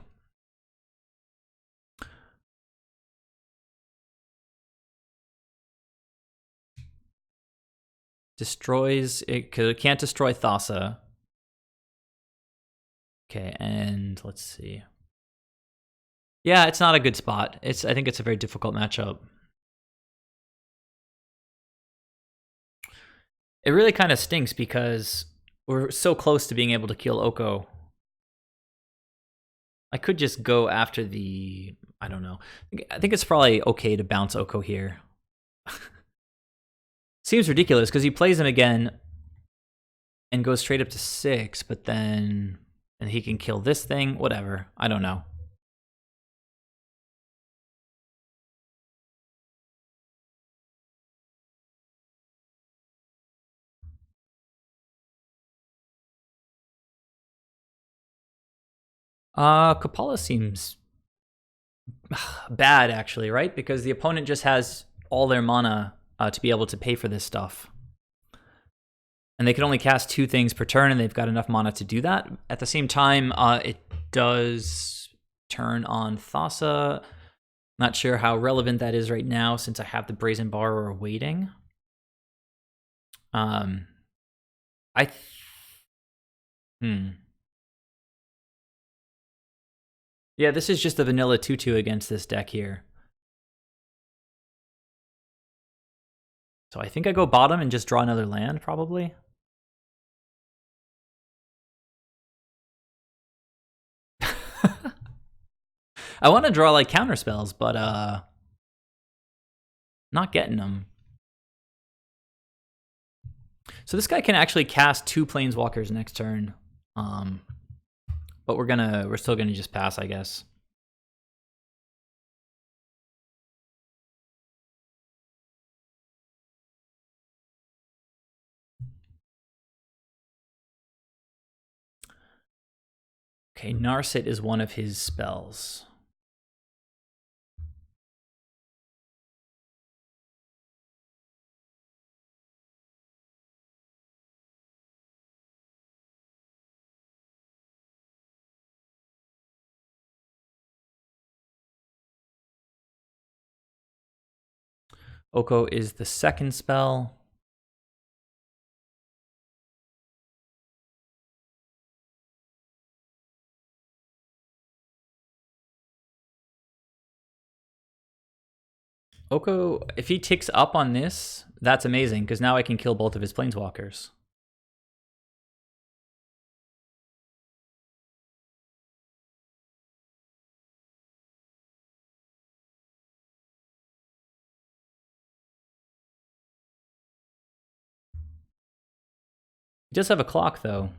Destroys it, cause it can't destroy Thassa. Okay, and let's see. Yeah, it's not a good spot. I think it's a very difficult matchup. It really kind of stinks because we're so close to being able to kill Oko. I could just go after the, I don't know. I think it's probably okay to bounce Oko here. Seems ridiculous because he plays him again and goes straight up to 6, but then and he can kill this thing, whatever. I don't know. Kapala seems bad actually, right? Because the opponent just has all their mana to be able to pay for this stuff. And they can only cast 2 things per turn, and they've got enough mana to do that. At the same time, it does turn on Thassa. Not sure how relevant that is right now since I have the Brazen Borrower waiting. I Yeah, this is just a vanilla 2/2 against this deck here. So I think I go bottom and just draw another land, probably. I want to draw like counter spells, but not getting them. So this guy can actually cast 2 planeswalkers next turn. But we're still gonna just pass, I guess. Okay, Narset is one of his spells. Oko is the second spell. Oko, if he ticks up on this, that's amazing, because now I can kill both of his planeswalkers. He does have a clock, though.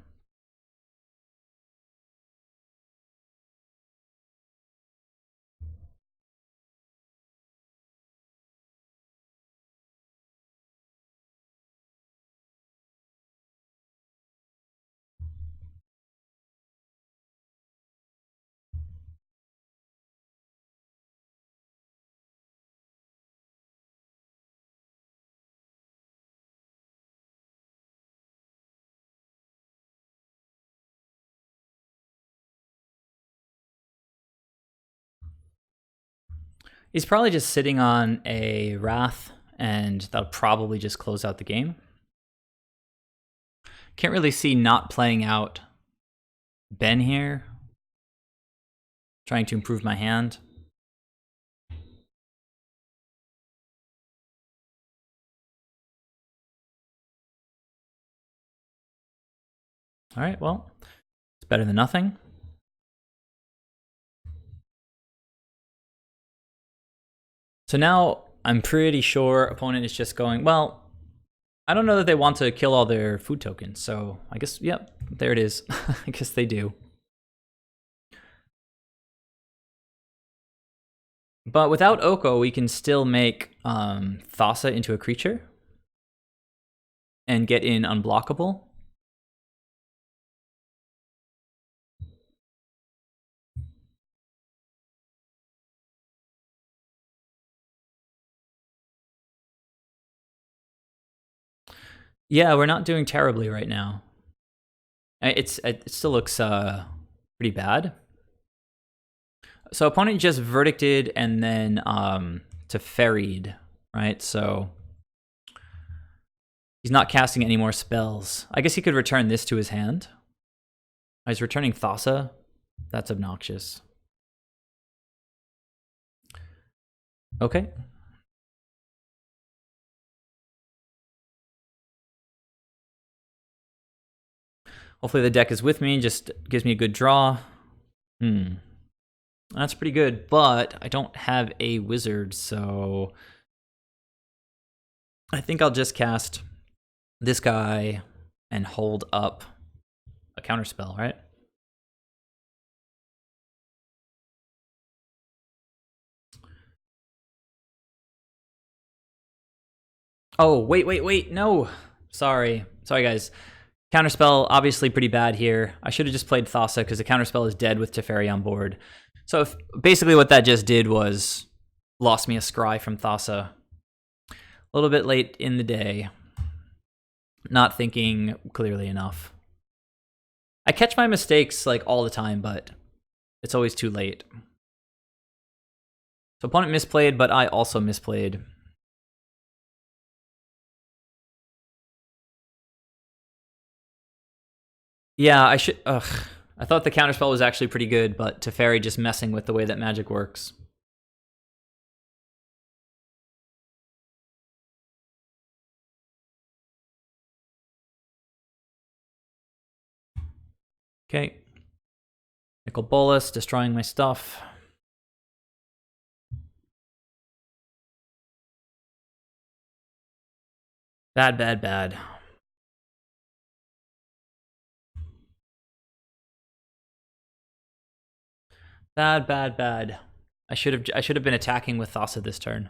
He's probably just sitting on a Wrath, and that'll probably just close out the game. Can't really see not playing out Ben here. Trying to improve my hand. All right, well, it's better than nothing. So now I'm pretty sure opponent is just going, well, I don't know that they want to kill all their food tokens, so I guess, yep, there it is. I guess they do. But without Oko, we can still make Thassa into a creature and get in unblockable. Yeah, we're not doing terribly right now. It still looks pretty bad. So opponent just verdicted and then to ferried, right? So he's not casting any more spells. I guess he could return this to his hand. He's returning Thassa. That's obnoxious. Okay. Hopefully the deck is with me, just gives me a good draw. That's pretty good, but I don't have a wizard, so I think I'll just cast this guy and hold up a counterspell, right? Oh, wait, no. Sorry, guys. Counterspell, obviously pretty bad here. I should have just played Thassa because the counterspell is dead with Teferi on board. So basically what that just did was lost me a scry from Thassa. A little bit late in the day. Not thinking clearly enough. I catch my mistakes like all the time, but it's always too late. So opponent misplayed, but I also misplayed. Yeah, I should... Ugh. I thought the counterspell was actually pretty good, but Teferi just messing with the way that magic works. Okay. Nicol Bolas, destroying my stuff. Bad. Bad. I should have been attacking with Thassa this turn.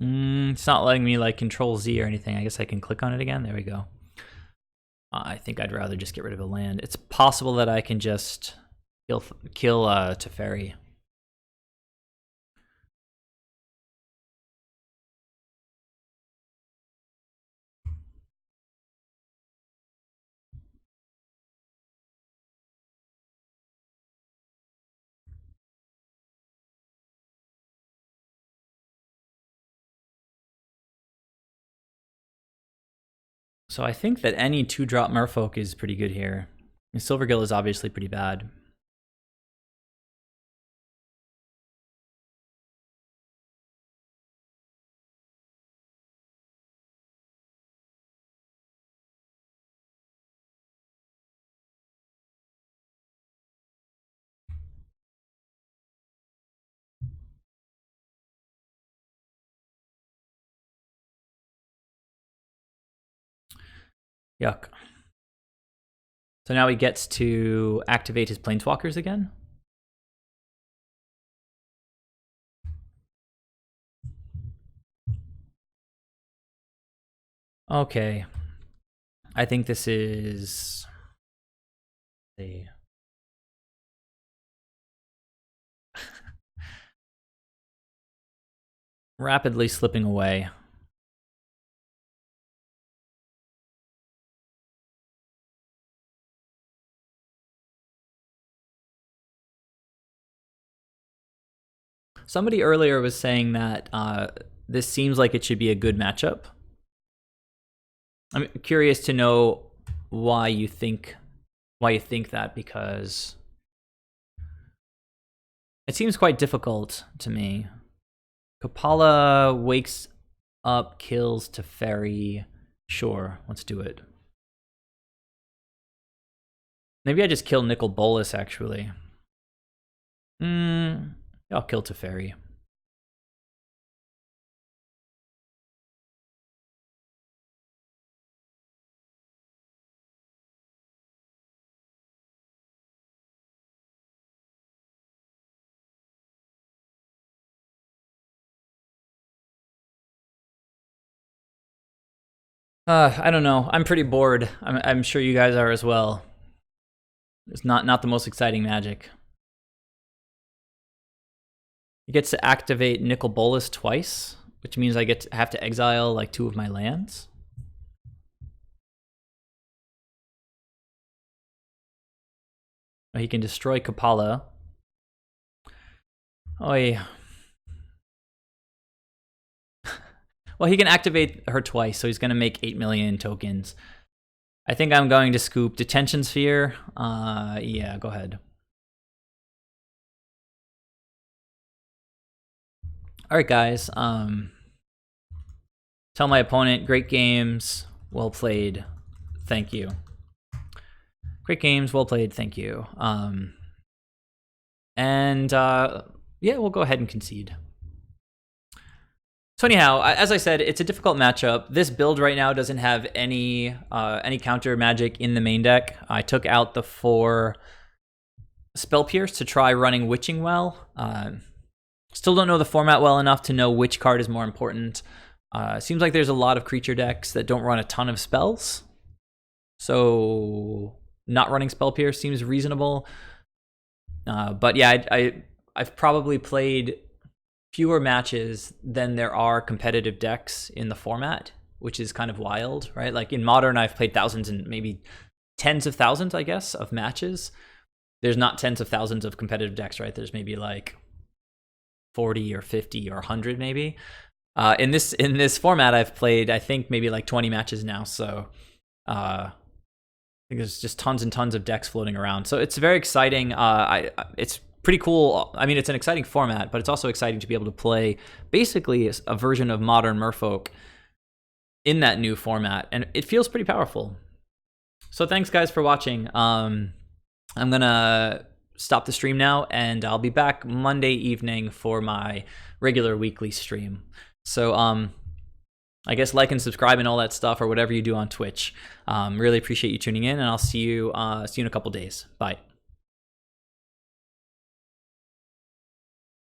It's not letting me like Control Z or anything. I guess I can click on it again. There we go. I think I'd rather just get rid of a land. It's possible that I can just kill Teferi. So I think that any 2-drop Merfolk is pretty good here. Silvergill is obviously pretty bad. Yuck. So now he gets to activate his planeswalkers again. Okay. I think this is... rapidly slipping away. Somebody earlier was saying that this seems like it should be a good matchup. I'm curious to know why you think that, because it seems quite difficult to me. Kapala wakes up, kills Teferi. Sure, let's do it. Maybe I just kill Nicol Bolas, actually. I'll kill Teferi. I don't know. I'm pretty bored. I'm sure you guys are as well. It's not the most exciting Magic. He gets to activate Nicol Bolas twice, which means I have to exile like 2 of my lands. He can destroy Kapala. Oh yeah. Well, he can activate her twice, so he's going to make 8 million tokens. I think I'm going to scoop Detention Sphere. Yeah, go ahead. All right, guys. Tell my opponent, great games, well played, thank you. Great games, well played, thank you. Yeah, we'll go ahead and concede. So anyhow, as I said, it's a difficult matchup. This build right now doesn't have any counter magic in the main deck. I took out the 4 Spell Pierce to try running Witching Well. Still don't know the format well enough to know which card is more important. Seems like there's a lot of creature decks that don't run a ton of spells. So not running Spell Pierce seems reasonable. But yeah, I've probably played fewer matches than there are competitive decks in the format, which is kind of wild, right? Like in Modern, I've played thousands and maybe tens of thousands, I guess, of matches. There's not tens of thousands of competitive decks, right? There's maybe like 40 or 50 or 100 maybe. In this format, I've played, I think, maybe like 20 matches now. So I think there's just tons and tons of decks floating around. So it's very exciting. It's pretty cool. I mean, it's an exciting format, but it's also exciting to be able to play basically a version of Modern Merfolk in that new format, and it feels pretty powerful. So thanks, guys, for watching. I'm gonna stop the stream now, and I'll be back Monday evening for my regular weekly stream. So I guess like and subscribe and all that stuff, or whatever you do on Twitch. Really appreciate you tuning in, and I'll see you in a couple days. Bye.